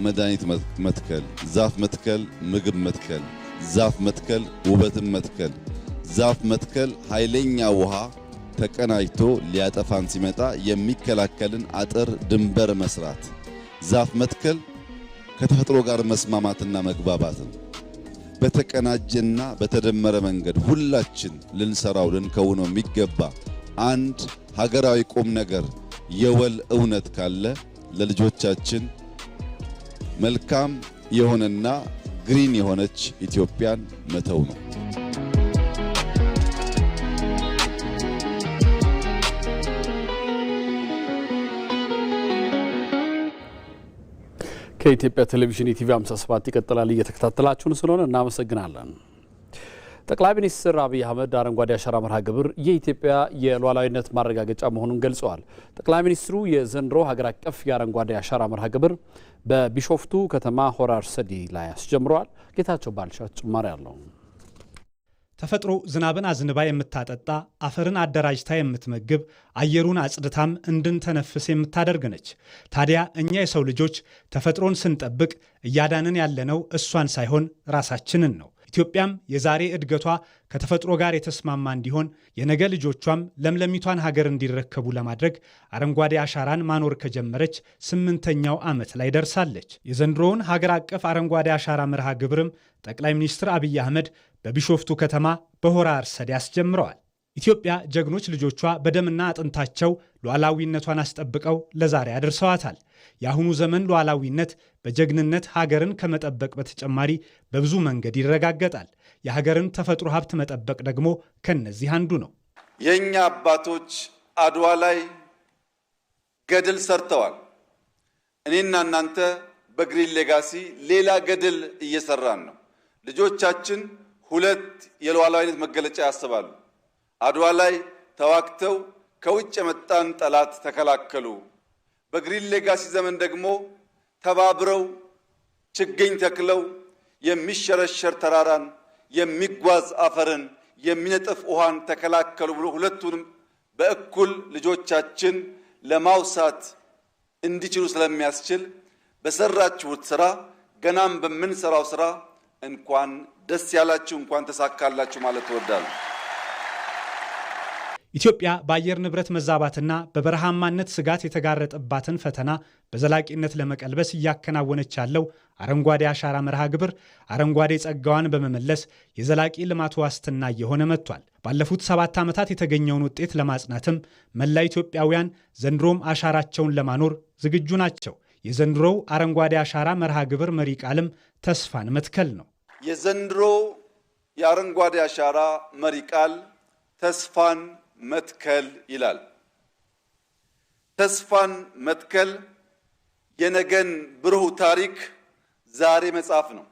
S7: መድኃኒት መትከል፣ ዛፍ መትከል ምግብ መትከል፣ ዛፍ መትከል ውበትን መትከል፣ ዛፍ መትከል ኃይለኛ ውሃ ተቀናጅቶ ሊያጠፋን ሲመጣ የሚከላከልን አጥር ድንበር መስራት፣ ዛፍ መትከል ከተፈጥሮ ጋር መስማማትና መግባባትን በተቀናጀና በተደመረ መንገድ ሁላችን ልንሰራው ልንከውነው የሚገባ አንድ ሀገራዊ ቁም ነገር የወል እውነት ካለ ለልጆቻችን መልካም የሆነና ግሪን የሆነች ኢትዮጵያን መተው ነው።
S4: ከኢትዮጵያ ቴሌቪዥን ኢቲቪ 57 ይቀጥላል። እየተከታተላችሁን ስለሆነ እናመሰግናለን። ጠቅላይ ሚኒስትር አብይ አህመድ አረንጓዴ አሻራ መርሃ ግብር የኢትዮጵያ የሉዓላዊነት ማረጋገጫ መሆኑን ገልጸዋል። ጠቅላይ ሚኒስትሩ የዘንድሮ ሀገር አቀፍ የአረንጓዴ አሻራ መርሃ ግብር በቢሾፍቱ ከተማ ሆራ አርሰዲ ላይ አስጀምረዋል። ጌታቸው ባልቻ ጭማሪ አለው።
S8: ተፈጥሮ ዝናብን አዝንባ የምታጠጣ አፈርን አደራጅታ የምትመግብ አየሩን አጽድታም እንድንተነፍስ የምታደርግ ነች። ታዲያ እኛ የሰው ልጆች ተፈጥሮን ስንጠብቅ እያዳንን ያለነው እሷን ሳይሆን ራሳችንን ነው። ኢትዮጵያም የዛሬ እድገቷ ከተፈጥሮ ጋር የተስማማ እንዲሆን የነገ ልጆቿም ለምለሚቷን ሀገር እንዲረከቡ ለማድረግ አረንጓዴ አሻራን ማኖር ከጀመረች 8ኛው ዓመት ላይ ደርሳለች። የዘንድሮውን ሀገር አቀፍ አረንጓዴ አሻራ መርሃ ግብርም ጠቅላይ ሚኒስትር አብይ አህመድ በቢሾፍቱ ከተማ በሆራ አርሰዲ አስጀምረዋል። ኢትዮጵያ ጀግኖች ልጆቿ በደምና አጥንታቸው ሉዓላዊነቷን አስጠብቀው ለዛሬ አድርሰዋታል። የአሁኑ ዘመን ሉዓላዊነት በጀግንነት ሀገርን ከመጠበቅ በተጨማሪ በብዙ መንገድ ይረጋገጣል። የሀገርን ተፈጥሮ ሀብት መጠበቅ ደግሞ ከነዚህ አንዱ ነው።
S5: የኛ አባቶች አድዋ ላይ ገድል ሰርተዋል። እኔና እናንተ በግሪን ሌጋሲ ሌላ ገድል እየሰራን ነው። ልጆቻችን ሁለት የሉዓላዊነት መገለጫ ያስባሉ። አድዋ ላይ ተዋግተው ከውጭ የመጣን ጠላት ተከላከሉ። በግሪን ሌጋሲ ዘመን ደግሞ ተባብረው ችግኝ ተክለው የሚሸረሸር ተራራን፣ የሚጓዝ አፈርን፣ የሚነጥፍ ውሃን ተከላከሉ ብሎ ሁለቱንም በእኩል ልጆቻችን ለማውሳት እንዲችሉ ስለሚያስችል በሰራችሁት ስራ ገናም በምንሰራው ስራ እንኳን ደስ ያላችሁ እንኳን ተሳካላችሁ ማለት እወዳለሁ።
S8: ኢትዮጵያ በአየር ንብረት መዛባትና በበረሃማነት ስጋት የተጋረጠባትን ፈተና በዘላቂነት ለመቀልበስ እያከናወነች ያለው አረንጓዴ አሻራ መርሃ ግብር አረንጓዴ ጸጋዋን በመመለስ የዘላቂ ልማት ዋስትና እየሆነ መጥቷል። ባለፉት 7 ዓመታት የተገኘውን ውጤት ለማጽናትም መላ ኢትዮጵያውያን ዘንድሮም አሻራቸውን ለማኖር ዝግጁ ናቸው። የዘንድሮው አረንጓዴ አሻራ መርሃ ግብር መሪ ቃልም ተስፋን መትከል ነው።
S5: የዘንድሮ የአረንጓዴ አሻራ መሪ ቃል ተስፋን መትከል ይላል። ተስፋን መትከል የነገን ብሩህ ታሪክ ዛሬ መጻፍ ነው።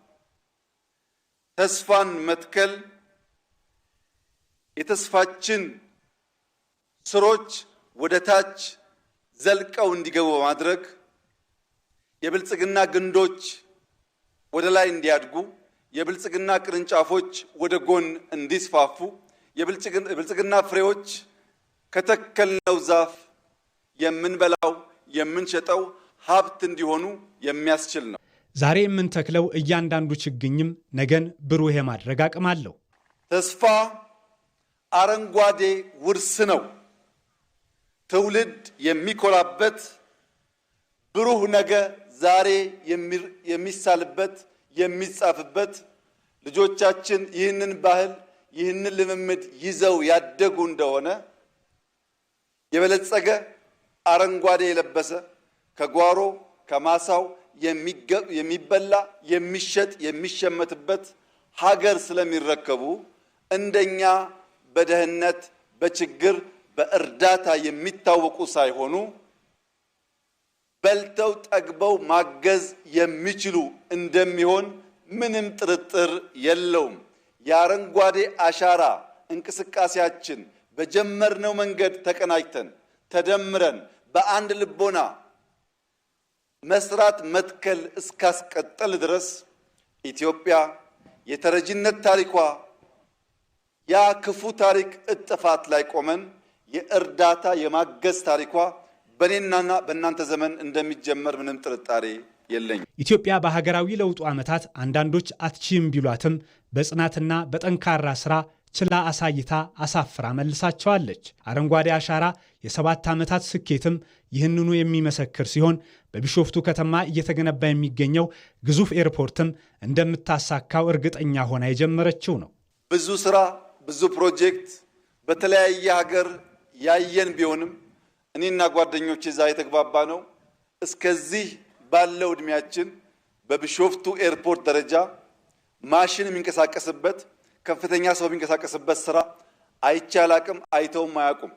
S5: ተስፋን መትከል የተስፋችን ስሮች ወደ ታች ዘልቀው እንዲገቡ በማድረግ የብልጽግና ግንዶች ወደ ላይ እንዲያድጉ፣ የብልጽግና ቅርንጫፎች ወደ ጎን እንዲስፋፉ፣ የብልጽግና ፍሬዎች ከተከልነው ዛፍ የምንበላው የምንሸጠው ሀብት እንዲሆኑ የሚያስችል ነው።
S8: ዛሬ የምንተክለው እያንዳንዱ ችግኝም ነገን ብሩህ የማድረግ አቅም አለው።
S5: ተስፋ አረንጓዴ ውርስ ነው። ትውልድ የሚኮራበት ብሩህ ነገ ዛሬ የሚሳልበት የሚጻፍበት፣ ልጆቻችን ይህንን ባህል ይህንን ልምምድ ይዘው ያደጉ እንደሆነ የበለጸገ አረንጓዴ የለበሰ ከጓሮ ከማሳው የሚበላ የሚሸጥ የሚሸመትበት ሀገር ስለሚረከቡ እንደኛ በደህንነት በችግር በእርዳታ የሚታወቁ ሳይሆኑ በልተው ጠግበው ማገዝ የሚችሉ እንደሚሆን ምንም ጥርጥር የለውም። የአረንጓዴ አሻራ እንቅስቃሴያችን በጀመርነው መንገድ ተቀናጅተን ተደምረን በአንድ ልቦና መስራት መትከል እስካስቀጠል ድረስ ኢትዮጵያ የተረጂነት ታሪኳ ያ ክፉ ታሪክ እጥፋት ላይ ቆመን የእርዳታ የማገዝ ታሪኳ በኔናና በእናንተ ዘመን እንደሚጀመር ምንም ጥርጣሬ የለኝም።
S8: ኢትዮጵያ በሀገራዊ ለውጡ ዓመታት አንዳንዶች አትችይም ቢሏትም በጽናትና በጠንካራ ስራ ችላ አሳይታ አሳፍራ መልሳቸዋለች። አረንጓዴ አሻራ የ7 ዓመታት ስኬትም ይህንኑ የሚመሰክር ሲሆን በቢሾፍቱ ከተማ እየተገነባ የሚገኘው ግዙፍ ኤርፖርትም እንደምታሳካው እርግጠኛ ሆና የጀመረችው ነው።
S5: ብዙ ስራ፣ ብዙ ፕሮጀክት በተለያየ ሀገር ያየን ቢሆንም እኔና ጓደኞቼ ዛሬ የተግባባ ነው እስከዚህ ባለው እድሜያችን በቢሾፍቱ ኤርፖርት ደረጃ ማሽን የሚንቀሳቀስበት ከፍተኛ ሰው የሚንቀሳቀስበት ስራ አይቼ አላቅም፣ አይተውም አያውቁም።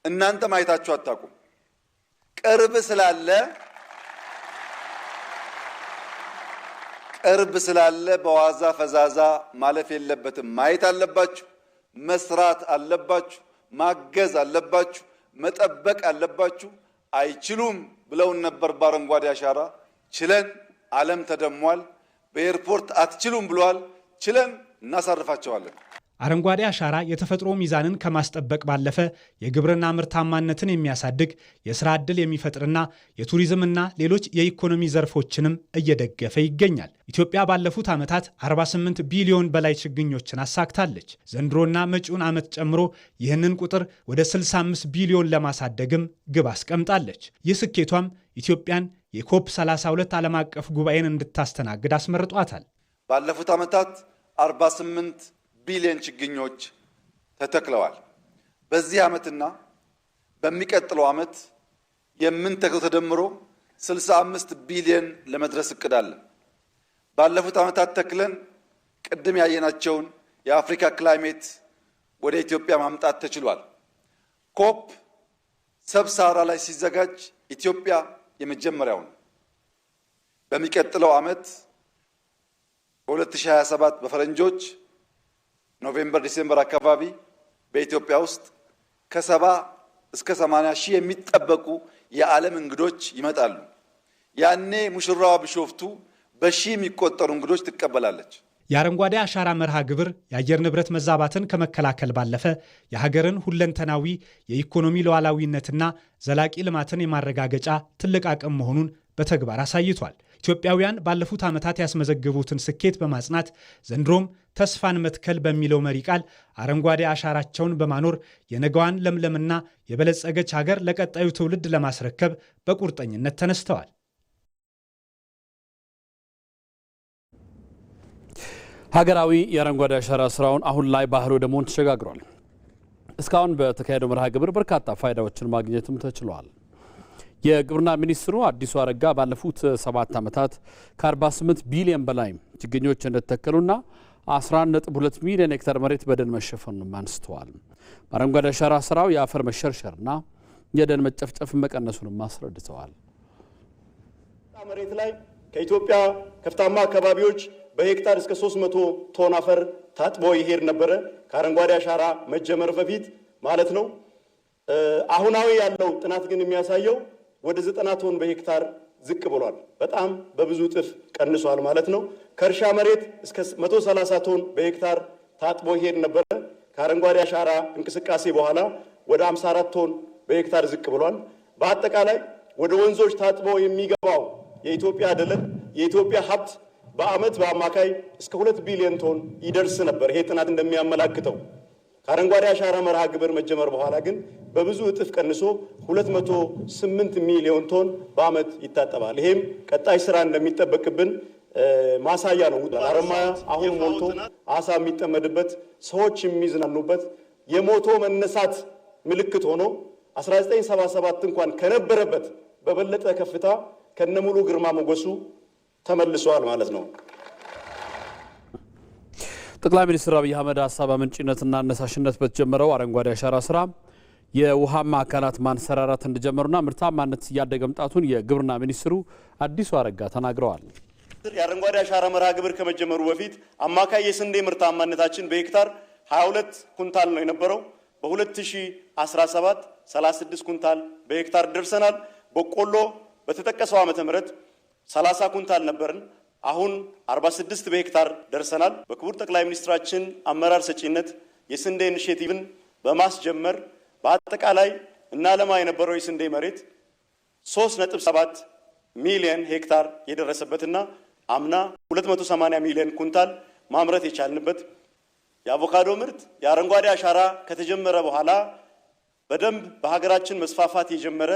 S5: እናንተም አይታችሁ አታውቁም። ቅርብ ስላለ በዋዛ ፈዛዛ ማለፍ የለበትም። ማየት አለባችሁ፣ መስራት አለባችሁ፣ ማገዝ አለባችሁ፣ መጠበቅ አለባችሁ። አይችሉም ብለውን ነበር በአረንጓዴ አሻራ ችለን ዓለም ተደሟል። በኤርፖርት አትችሉም ብለዋል፣ ችለን እናሳርፋቸዋለን።
S8: አረንጓዴ አሻራ የተፈጥሮ ሚዛንን ከማስጠበቅ ባለፈ የግብርና ምርታማነትን የሚያሳድግ የሥራ ዕድል የሚፈጥርና የቱሪዝምና ሌሎች የኢኮኖሚ ዘርፎችንም እየደገፈ ይገኛል። ኢትዮጵያ ባለፉት ዓመታት 48 ቢሊዮን በላይ ችግኞችን አሳክታለች። ዘንድሮና መጪውን ዓመት ጨምሮ ይህንን ቁጥር ወደ 65 ቢሊዮን ለማሳደግም ግብ አስቀምጣለች። ይህ ስኬቷም ኢትዮጵያን የኮፕ 32 ዓለም አቀፍ ጉባኤን እንድታስተናግድ አስመርጧታል።
S5: ባለፉት ዓመታት 48 ቢሊዮን ችግኞች ተተክለዋል። በዚህ ዓመትና በሚቀጥለው ዓመት የምንተክለው ተደምሮ 65 ቢሊዮን ለመድረስ እቅዳለን። ባለፉት ዓመታት ተክለን ቅድም ያየናቸውን የአፍሪካ ክላይሜት ወደ ኢትዮጵያ ማምጣት ተችሏል። ኮፕ ሰብሳራ ላይ ሲዘጋጅ ኢትዮጵያ የመጀመሪያው ነው። በሚቀጥለው ዓመት በ2027 በፈረንጆች ኖቬምበር ዲሴምበር አካባቢ በኢትዮጵያ ውስጥ ከ70 እስከ 80 ሺህ የሚጠበቁ የዓለም እንግዶች ይመጣሉ። ያኔ ሙሽራዋ ቢሾፍቱ በሺህ የሚቆጠሩ እንግዶች ትቀበላለች።
S8: የአረንጓዴ አሻራ መርሃ ግብር የአየር ንብረት መዛባትን ከመከላከል ባለፈ የሀገርን ሁለንተናዊ የኢኮኖሚ ሉዓላዊነትና ዘላቂ ልማትን የማረጋገጫ ትልቅ አቅም መሆኑን በተግባር አሳይቷል። ኢትዮጵያውያን ባለፉት ዓመታት ያስመዘገቡትን ስኬት በማጽናት ዘንድሮም ተስፋን መትከል በሚለው መሪ ቃል አረንጓዴ አሻራቸውን በማኖር የነገዋን ለምለምና የበለጸገች ሀገር ለቀጣዩ ትውልድ ለማስረከብ በቁርጠኝነት ተነስተዋል።
S4: ሀገራዊ የአረንጓዴ አሻራ ስራውን አሁን ላይ ባህል ወደ መሆን ተሸጋግሯል። እስካሁን በተካሄደው መርሃ ግብር በርካታ ፋይዳዎችን ማግኘትም ተችሏል። የግብርና ሚኒስትሩ አዲሱ አረጋ ባለፉት 7 ዓመታት ከ48 ቢሊዮን በላይ ችግኞች እንደተተከሉና 11.2 ሚሊዮን ሄክታር መሬት በደን መሸፈኑንም አንስተዋል። በአረንጓዴ አሻራ ስራው የአፈር መሸርሸርና የደን መጨፍጨፍ መቀነሱንም አስረድተዋል።
S9: መሬት ላይ ከኢትዮጵያ ከፍታማ አካባቢዎች በሄክታር እስከ 300 ቶን አፈር ታጥቦ ይሄድ ነበረ፣ ከአረንጓዴ አሻራ መጀመር በፊት ማለት ነው። አሁናዊ ያለው ጥናት ግን የሚያሳየው ወደ 90 ቶን በሄክታር ዝቅ ብሏል። በጣም በብዙ እጥፍ ቀንሷል ማለት ነው። ከእርሻ መሬት እስከ 130 ቶን በሄክታር ታጥቦ ይሄድ ነበረ፣ ከአረንጓዴ አሻራ እንቅስቃሴ በኋላ ወደ 54 ቶን በሄክታር ዝቅ ብሏል። በአጠቃላይ ወደ ወንዞች ታጥቦ የሚገባው የኢትዮጵያ ደለል የኢትዮጵያ ሀብት በዓመት በአማካይ እስከ 2 ቢሊዮን ቶን ይደርስ ነበር። ይሄ ጥናት እንደሚያመላክተው ከአረንጓዴ አሻራ መርሃ ግብር መጀመር በኋላ ግን በብዙ እጥፍ ቀንሶ 208 ሚሊዮን ቶን በዓመት ይታጠባል። ይሄም ቀጣይ ስራ እንደሚጠበቅብን ማሳያ ነው። አረማያ አሁን ሞልቶ አሳ የሚጠመድበት፣ ሰዎች የሚዝናኑበት የሞቶ መነሳት ምልክት ሆኖ 1977 እንኳን ከነበረበት በበለጠ ከፍታ ከነሙሉ ግርማ ሞገሱ ተመልሷል ማለት ነው።
S4: ጠቅላይ ሚኒስትር አብይ አህመድ ሀሳብ አመንጭነትና አነሳሽነት በተጀመረው አረንጓዴ አሻራ ስራ የውሃማ አካላት ማንሰራራት እንደጀመሩና ምርታማነት እያደገ መምጣቱን የግብርና ሚኒስትሩ አዲሱ አረጋ ተናግረዋል።
S9: የአረንጓዴ አሻራ መርሃ ግብር ከመጀመሩ በፊት አማካይ የስንዴ ምርታማነታችን በሄክታር 22 ኩንታል ነው የነበረው። በ2017 36 ኩንታል በሄክታር ደርሰናል። በቆሎ በተጠቀሰው ዓመተ ምህረት 30 ኩንታል ነበርን። አሁን 46 በሄክታር ደርሰናል። በክቡር ጠቅላይ ሚኒስትራችን አመራር ሰጪነት የስንዴ ኢኒሼቲቭን በማስጀመር በአጠቃላይ እናለማ የነበረው የስንዴ መሬት 3.7 ሚሊዮን ሄክታር የደረሰበትና አምና 280 ሚሊዮን ኩንታል ማምረት የቻልንበት የአቮካዶ ምርት የአረንጓዴ አሻራ ከተጀመረ በኋላ በደንብ በሀገራችን መስፋፋት የጀመረ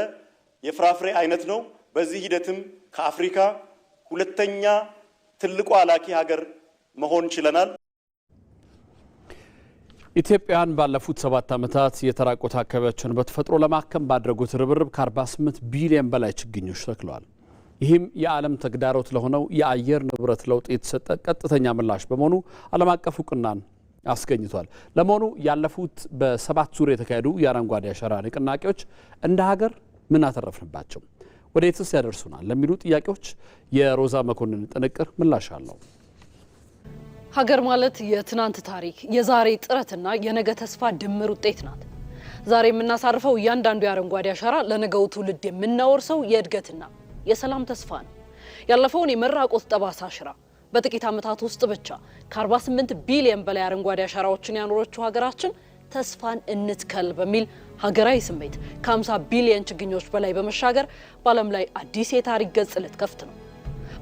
S9: የፍራፍሬ አይነት ነው። በዚህ ሂደትም ከአፍሪካ ሁለተኛ ትልቁ አላኪ ሀገር መሆን ችለናል።
S4: ኢትዮጵያን ባለፉት 7 ዓመታት የተራቆቱ አካባቢዎችን በተፈጥሮ ለማከም ባደረጉት ርብርብ ከ48 ቢሊዮን በላይ ችግኞች ተክለዋል። ይህም የዓለም ተግዳሮት ለሆነው የአየር ንብረት ለውጥ የተሰጠ ቀጥተኛ ምላሽ በመሆኑ ዓለም አቀፍ እውቅናን አስገኝቷል። ለመሆኑ ያለፉት በ7 ዙር የተካሄዱ የአረንጓዴ አሻራ ንቅናቄዎች እንደ ሀገር ምን አተረፍንባቸው? ወደ የትስ ያደርሱናል ለሚሉ ጥያቄዎች የሮዛ መኮንን ጥንቅር ምላሽ አለው።
S3: ሀገር ማለት የትናንት ታሪክ፣ የዛሬ ጥረትና የነገ ተስፋ ድምር ውጤት ናት። ዛሬ የምናሳርፈው እያንዳንዱ የአረንጓዴ አሻራ ለነገው ትውልድ የምናወርሰው የእድገትና የሰላም ተስፋ ነው። ያለፈውን የመራቆት ጠባሳ ሽራ በጥቂት ዓመታት ውስጥ ብቻ ከ48 ቢሊዮን በላይ አረንጓዴ አሻራዎችን ያኖረችው ሀገራችን ተስፋን እንትከል በሚል ሀገራዊ ስሜት ከ50 ቢሊዮን ችግኞች በላይ በመሻገር በዓለም ላይ አዲስ የታሪክ ገጽ ልትከፍት ነው።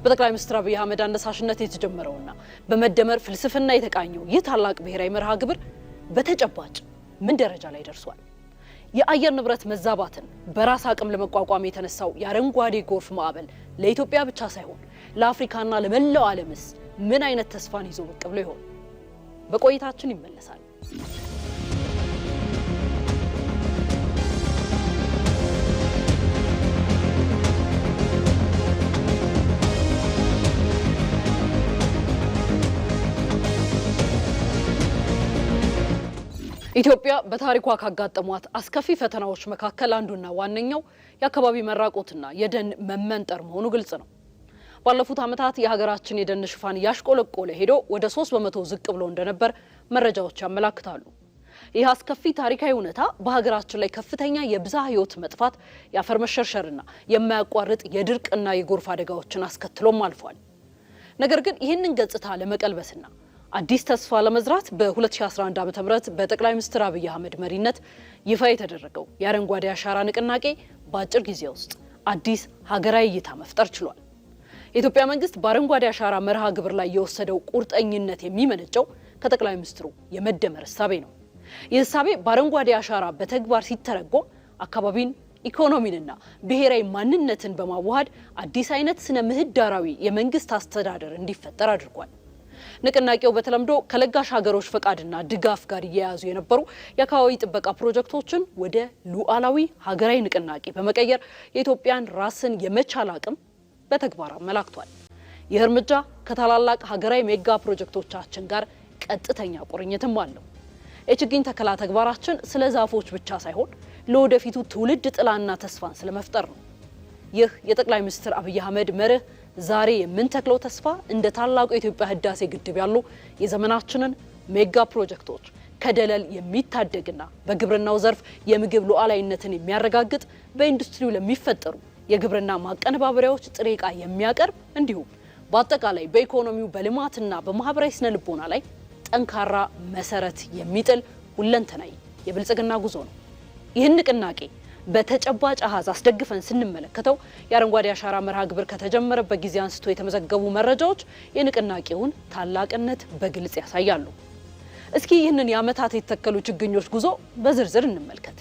S3: በጠቅላይ ሚኒስትር አብይ አህመድ አነሳሽነት የተጀመረውና በመደመር ፍልስፍና የተቃኘው ይህ ታላቅ ብሔራዊ መርሃ ግብር በተጨባጭ ምን ደረጃ ላይ ደርሷል? የአየር ንብረት መዛባትን በራስ አቅም ለመቋቋም የተነሳው የአረንጓዴ ጎርፍ ማዕበል ለኢትዮጵያ ብቻ ሳይሆን ለአፍሪካና ለመላው ዓለምስ ምን አይነት ተስፋን ይዞ ብቅ ብሎ ይሆን? በቆይታችን ይመለሳል። ኢትዮጵያ በታሪኳ ካጋጠሟት አስከፊ ፈተናዎች መካከል አንዱና ዋነኛው የአካባቢ መራቆትና የደን መመንጠር መሆኑ ግልጽ ነው። ባለፉት ዓመታት የሀገራችን የደን ሽፋን ያሽቆለቆለ ሄዶ ወደ 3% ዝቅ ብሎ እንደነበር መረጃዎች ያመላክታሉ። ይህ አስከፊ ታሪካዊ እውነታ በሀገራችን ላይ ከፍተኛ የብዝሃ ሕይወት መጥፋት፣ የአፈር መሸርሸርና የማያቋርጥ የድርቅና የጎርፍ አደጋዎችን አስከትሎም አልፏል። ነገር ግን ይህንን ገጽታ ለመቀልበስና አዲስ ተስፋ ለመዝራት በ2011 ዓ.ም በጠቅላይ ሚኒስትር አብይ አህመድ መሪነት ይፋ የተደረገው የአረንጓዴ አሻራ ንቅናቄ በአጭር ጊዜ ውስጥ አዲስ ሀገራዊ እይታ መፍጠር ችሏል። የኢትዮጵያ መንግስት በአረንጓዴ አሻራ መርሃ ግብር ላይ የወሰደው ቁርጠኝነት የሚመነጨው ከጠቅላይ ሚኒስትሩ የመደመር እሳቤ ነው። ይህ እሳቤ በአረንጓዴ አሻራ በተግባር ሲተረጎም አካባቢን፣ ኢኮኖሚንና ብሔራዊ ማንነትን በማዋሃድ አዲስ አይነት ስነ ምህዳራዊ የመንግስት አስተዳደር እንዲፈጠር አድርጓል። ንቅናቄው በተለምዶ ከለጋሽ ሀገሮች ፈቃድና ድጋፍ ጋር እየያዙ የነበሩ የአካባቢ ጥበቃ ፕሮጀክቶችን ወደ ሉዓላዊ ሀገራዊ ንቅናቄ በመቀየር የኢትዮጵያን ራስን የመቻል አቅም በተግባር አመላክቷል። ይህ እርምጃ ከታላላቅ ሀገራዊ ሜጋ ፕሮጀክቶቻችን ጋር ቀጥተኛ ቁርኝትም አለው። የችግኝ ተከላ ተግባራችን ስለ ዛፎች ብቻ ሳይሆን ለወደፊቱ ትውልድ ጥላና ተስፋን ስለመፍጠር ነው። ይህ የጠቅላይ ሚኒስትር አብይ አህመድ መርህ ዛሬ የምንተክለው ተስፋ እንደ ታላቁ የኢትዮጵያ ህዳሴ ግድብ ያሉ የዘመናችንን ሜጋ ፕሮጀክቶች ከደለል የሚታደግና በግብርናው ዘርፍ የምግብ ሉዓላዊነትን የሚያረጋግጥ በኢንዱስትሪው ለሚፈጠሩ የግብርና ማቀነባበሪያዎች ጥሬ ዕቃ የሚያቀርብ እንዲሁም በአጠቃላይ በኢኮኖሚው በልማትና በማህበራዊ ስነ ልቦና ላይ ጠንካራ መሰረት የሚጥል ሁለንተናዊ የብልጽግና ጉዞ ነው። ይህን ንቅናቄ በተጨባጭ አሃዝ አስደግፈን ስንመለከተው የአረንጓዴ አሻራ መርሃ ግብር ከተጀመረበት ጊዜ አንስቶ የተመዘገቡ መረጃዎች የንቅናቄውን ታላቅነት በግልጽ ያሳያሉ። እስኪ ይህንን የዓመታት የተተከሉ ችግኞች ጉዞ በዝርዝር እንመልከት።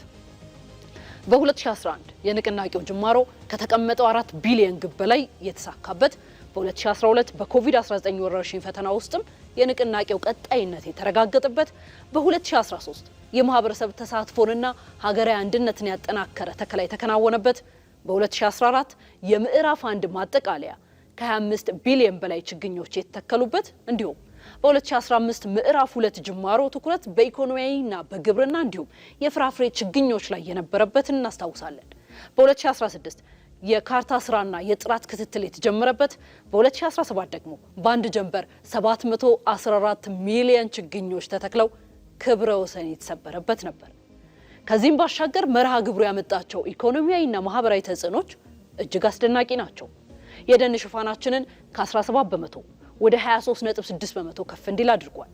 S3: በ2011 የንቅናቄው ጅማሮ ከተቀመጠው 4 ቢሊዮን ግብ በላይ የተሳካበት፣ በ2012 በኮቪድ-19 ወረርሽኝ ፈተና ውስጥም የንቅናቄው ቀጣይነት የተረጋገጠበት፣ በ2013 የማህበረሰብ ተሳትፎንና ሀገራዊ አንድነትን ያጠናከረ ተከላ የተከናወነበት፣ በ2014 የምዕራፍ 1 ማጠቃለያ ከ25 ቢሊዮን በላይ ችግኞች የተተከሉበት እንዲሁም በ2015 ምዕራፍ 2 ጅማሮ ትኩረት በኢኮኖሚያዊና በግብርና እንዲሁም የፍራፍሬ ችግኞች ላይ የነበረበትን እናስታውሳለን። በ2016 የካርታ ስራና የጥራት ክትትል የተጀመረበት፣ በ2017 ደግሞ በአንድ ጀንበር 714 ሚሊዮን ችግኞች ተተክለው ክብረ ወሰን የተሰበረበት ነበር። ከዚህም ባሻገር መርሃ ግብሩ ያመጣቸው ኢኮኖሚያዊና ማህበራዊ ተጽዕኖች እጅግ አስደናቂ ናቸው። የደን ሽፋናችንን ከ17 በመቶ ወደ 23.6 በመቶ ከፍ እንዲል አድርጓል።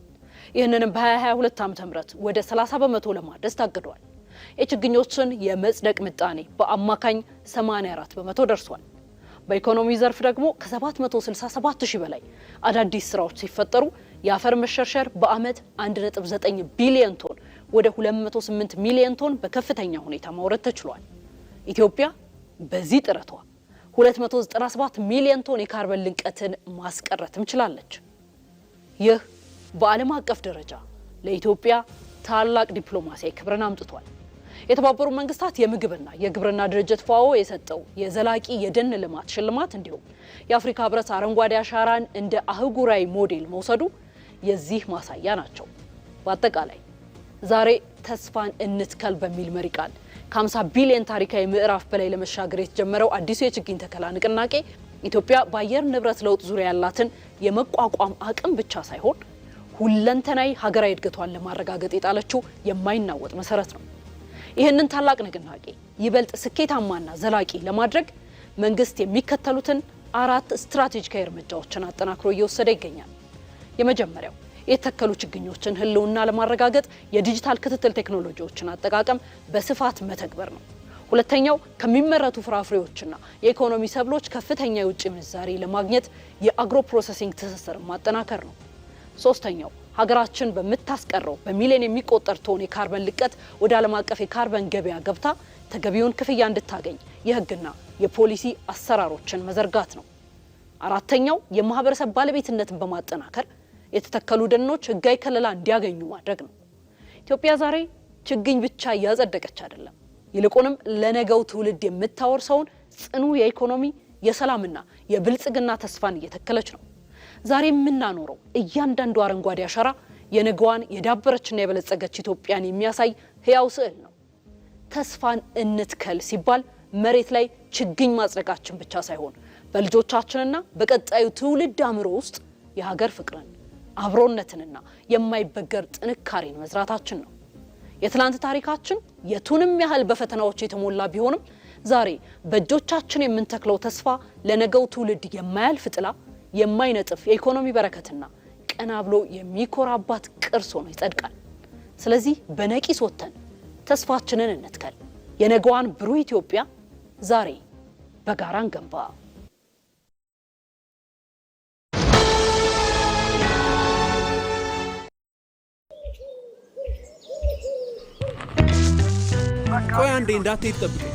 S3: ይህንንም በ2022 ዓ.ም ወደ 30 በመቶ ለማድረስ ታቅዷል። የችግኞችን የመጽደቅ ምጣኔ በአማካኝ 84 በመቶ ደርሷል። በኢኮኖሚ ዘርፍ ደግሞ ከ767 ሺህ በላይ አዳዲስ ስራዎች ሲፈጠሩ የአፈር መሸርሸር በአመት 1.9 ቢሊዮን ቶን ወደ 208 ሚሊዮን ቶን በከፍተኛ ሁኔታ ማውረድ ተችሏል። ኢትዮጵያ በዚህ ጥረቷ 297 ሚሊዮን ቶን የካርበን ልቀትን ማስቀረትም ችላለች። ይህ በዓለም አቀፍ ደረጃ ለኢትዮጵያ ታላቅ ዲፕሎማሲያዊ ክብርን አምጥቷል። የተባበሩት መንግስታት የምግብና የግብርና ድርጅት ፋኦ የሰጠው የዘላቂ የደን ልማት ሽልማት እንዲሁም የአፍሪካ ህብረት አረንጓዴ አሻራን እንደ አህጉራዊ ሞዴል መውሰዱ የዚህ ማሳያ ናቸው። በአጠቃላይ ዛሬ ተስፋን እንትከል በሚል መሪ ቃል ከ50 ቢሊዮን ታሪካዊ ምዕራፍ በላይ ለመሻገር የተጀመረው አዲሱ የችግኝ ተከላ ንቅናቄ ኢትዮጵያ በአየር ንብረት ለውጥ ዙሪያ ያላትን የመቋቋም አቅም ብቻ ሳይሆን ሁለንተናዊ ሀገራዊ እድገቷን ለማረጋገጥ የጣለችው የማይናወጥ መሰረት ነው። ይህንን ታላቅ ንቅናቄ ይበልጥ ስኬታማና ዘላቂ ለማድረግ መንግስት የሚከተሉትን 4 ስትራቴጂካዊ እርምጃዎችን አጠናክሮ እየወሰደ ይገኛል። የመጀመሪያው የተተከሉ ችግኞችን ህልውና ለማረጋገጥ የዲጂታል ክትትል ቴክኖሎጂዎችን አጠቃቀም በስፋት መተግበር ነው። ሁለተኛው ከሚመረቱ ፍራፍሬዎችና የኢኮኖሚ ሰብሎች ከፍተኛ የውጭ ምንዛሪ ለማግኘት የአግሮ ፕሮሰሲንግ ትስስር ማጠናከር ነው። ሶስተኛው ሀገራችን በምታስቀረው በሚሊዮን የሚቆጠር ቶን የካርበን ልቀት ወደ ዓለም አቀፍ የካርበን ገበያ ገብታ ተገቢውን ክፍያ እንድታገኝ የህግና የፖሊሲ አሰራሮችን መዘርጋት ነው። አራተኛው የማህበረሰብ ባለቤትነትን በማጠናከር የተተከሉ ደኖች ህጋዊ ከለላ እንዲያገኙ ማድረግ ነው። ኢትዮጵያ ዛሬ ችግኝ ብቻ እያጸደቀች አይደለም፣ ይልቁንም ለነገው ትውልድ የምታወርሰውን ጽኑ የኢኮኖሚ የሰላምና የብልጽግና ተስፋን እየተከለች ነው። ዛሬ የምናኖረው እያንዳንዱ አረንጓዴ አሻራ የነገዋን የዳበረችና የበለጸገች ኢትዮጵያን የሚያሳይ ህያው ስዕል ነው። ተስፋን እንትከል ሲባል መሬት ላይ ችግኝ ማጽደቃችን ብቻ ሳይሆን በልጆቻችንና በቀጣዩ ትውልድ አእምሮ ውስጥ የሀገር ፍቅርን፣ አብሮነትንና የማይበገር ጥንካሬን መዝራታችን ነው። የትላንት ታሪካችን የቱንም ያህል በፈተናዎች የተሞላ ቢሆንም ዛሬ በእጆቻችን የምንተክለው ተስፋ ለነገው ትውልድ የማያልፍ ጥላ፣ የማይነጥፍ የኢኮኖሚ በረከትና ቀና ብሎ የሚኮራባት ቅርስ ሆኖ ይጸድቃል። ስለዚህ በነቂስ ወጥተን ተስፋችንን እንትከል። የነገዋን ብሩህ ኢትዮጵያ ዛሬ በጋራ እንገንባ።
S10: ቆይ አንዴ እንዳትሄድ ጠብቀኝ።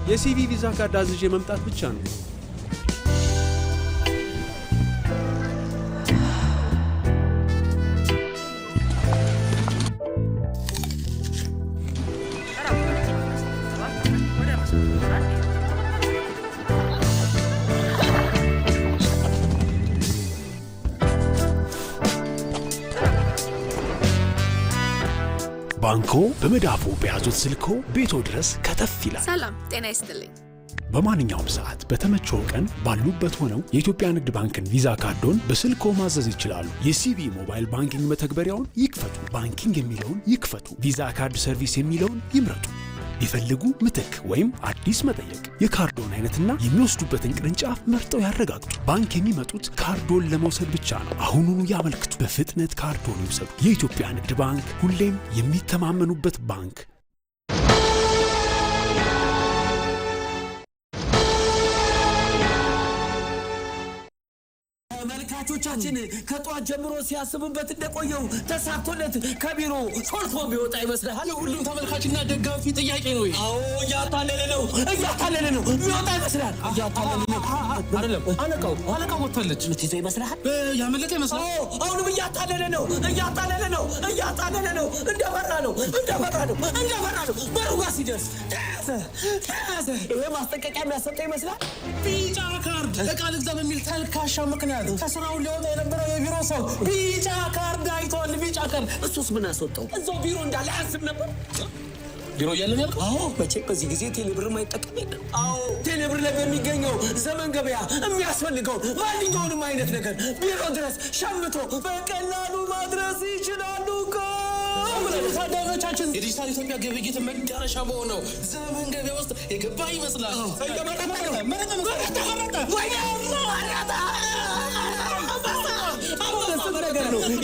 S10: የሲቪ ቪዛ ካርድ አዝዤ መምጣት ብቻ ነው።
S11: ባንኮ በመዳፎ በያዙት ስልኮ ቤቶ ድረስ ከተፍ ይላል።
S12: ሰላም ጤና ይስጥልኝ።
S11: በማንኛውም ሰዓት በተመቸው ቀን ባሉበት ሆነው የኢትዮጵያ ንግድ ባንክን ቪዛ ካርዶን በስልኮ ማዘዝ ይችላሉ። የሲቢ ሞባይል ባንኪንግ መተግበሪያውን ይክፈቱ። ባንኪንግ የሚለውን ይክፈቱ። ቪዛ ካርድ ሰርቪስ የሚለውን ይምረጡ። ይፈልጉ ምትክ ወይም አዲስ መጠየቅ፣ የካርዶን አይነትና የሚወስዱበትን ቅርንጫፍ መርጠው ያረጋግጡ። ባንክ የሚመጡት ካርዶን ለመውሰድ ብቻ ነው። አሁኑኑ ያመልክቱ። በፍጥነት ካርዶን ይውሰዱ። የኢትዮጵያ ንግድ ባንክ፣ ሁሌም የሚተማመኑበት ባንክ።
S13: ተመልካቾቻችን ከጧት ጀምሮ ሲያስቡበት እንደቆየው ተሳክቶለት ከቢሮ ሾልኮ ቢወጣ ይመስላል።
S10: የሁሉም ተመልካችና ደጋፊ ጥያቄ ነው።
S13: አዎ እያታለለ ነው የሚወጣ ይመስላል። እያታለለ ነው አይደለም። አለቃው ወጥታለች። ምትይዘው ይመስላል።
S10: ያመለጠ ይመስላል።
S13: አሁንም እያታለለ ነው። እንደበራ ነው። በሩጋ ሲደርስ ተያዘ። ይሄ ማስጠንቀቂያ የሚያሰጠው ይመስላል።
S10: ቢጫ ካርድ ዕቃ ልግዛ በሚል ተልካሻ ምክንያት ከስራው
S13: ሊወጣ የነበረው የቢሮ ሰው ቢጫ ካርድ አይቷል። ቢጫ ካርድ እሱስ ምን አስወጣው? እዛው ቢሮ እንዳለ አያስብ ነበር። ቢሮ እያለን ያልኩ? አዎ መቼም በዚህ ጊዜ ቴሌብር ማይጠቀም የለም። አዎ ቴሌብር ላይ በሚገኘው ዘመን ገበያ የሚያስፈልገው ማንኛውንም አይነት ነገር ቢሮ ድረስ ሸምቶ በቀላሉ ማድረስ ይችላሉ እኮ። ታዳጊዎቻችን የዲጂታል ኢትዮጵያ ግብይት መዳረሻ በሆነው ዘመን ገበያ ውስጥ የገባ ይመስላል።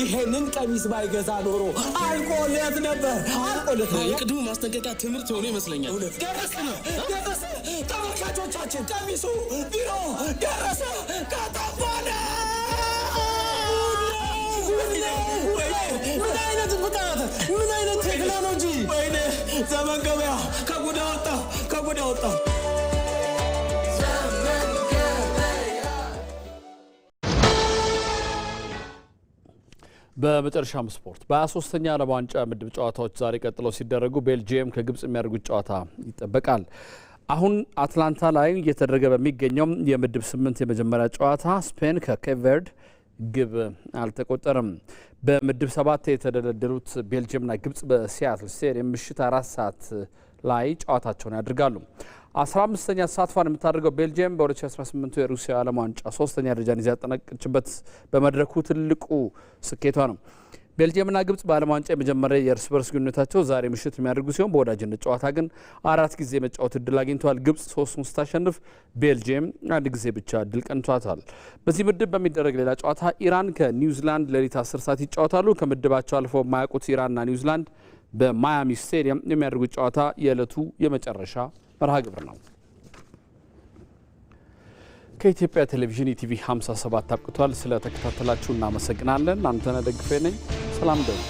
S13: ይሄንን ቀሚስ ባይገዛ ኖሮ አልቆለት ነበር። የቅድሙ ማስጠንቀቂያ ትምህርት የሆነ ይመስለኛል። ደረሰ ተመልካቾቻችን፣ ቀሚሱ ቢሮ ደረሰ። ከተባለ ምን አይነት ብቃት፣ ምን አይነት ቴክኖሎጂ! ወይኔ ዘመን ገበያ ከጉዳ ወጣ።
S4: በመጨረሻም ስፖርት በ23ኛ ዓለም ዋንጫ ምድብ ጨዋታዎች ዛሬ ቀጥለው ሲደረጉ ቤልጂየም ከግብጽ የሚያደርጉት ጨዋታ ይጠበቃል። አሁን አትላንታ ላይ እየተደረገ በሚገኘው የምድብ 8 የመጀመሪያ ጨዋታ ስፔን ከኬፕ ቨርድ ግብ አልተቆጠረም። በምድብ 7 የተደለደሉት ቤልጂየምና ግብጽ በሲያትል ስቴዲየም ምሽት 4 ሰዓት ላይ ጨዋታቸውን ያደርጋሉ። 15ኛ ተሳትፏን የምታደርገው ቤልጂየም በ2018 የሩሲያ ዓለም ዋንጫ 3ኛ ደረጃን ይዛ ያጠናቀቀችበት በመድረኩ ትልቁ ስኬቷ ነው። ቤልጂየምና ግብጽ በዓለም ዋንጫ የመጀመሪያ የእርስ በርስ ግንኙነታቸው ዛሬ ምሽት የሚያደርጉ ሲሆን በወዳጅነት ጨዋታ ግን 4 ጊዜ መጫወት እድል አግኝተዋል። ግብጽ 3ቱን ስታሸንፍ ቤልጂየም 1 ጊዜ ብቻ እድል ቀንቷታል። በዚህ ምድብ በሚደረግ ሌላ ጨዋታ ኢራን ከኒውዚላንድ ሌሊት 10 ሰዓት ይጫወታሉ። ከምድባቸው አልፈው የማያውቁት ኢራንና ኒውዚላንድ በማያሚ ስቴዲየም የሚያደርጉት ጨዋታ የዕለቱ የመጨረሻ መርሃ ግብር ነው። ከኢትዮጵያ ቴሌቪዥን ኢቲቪ 57 አብቅቷል። ስለተከታተላችሁ እናመሰግናለን። አንተነህ ደግፌ ነኝ። ሰላም ደሩ።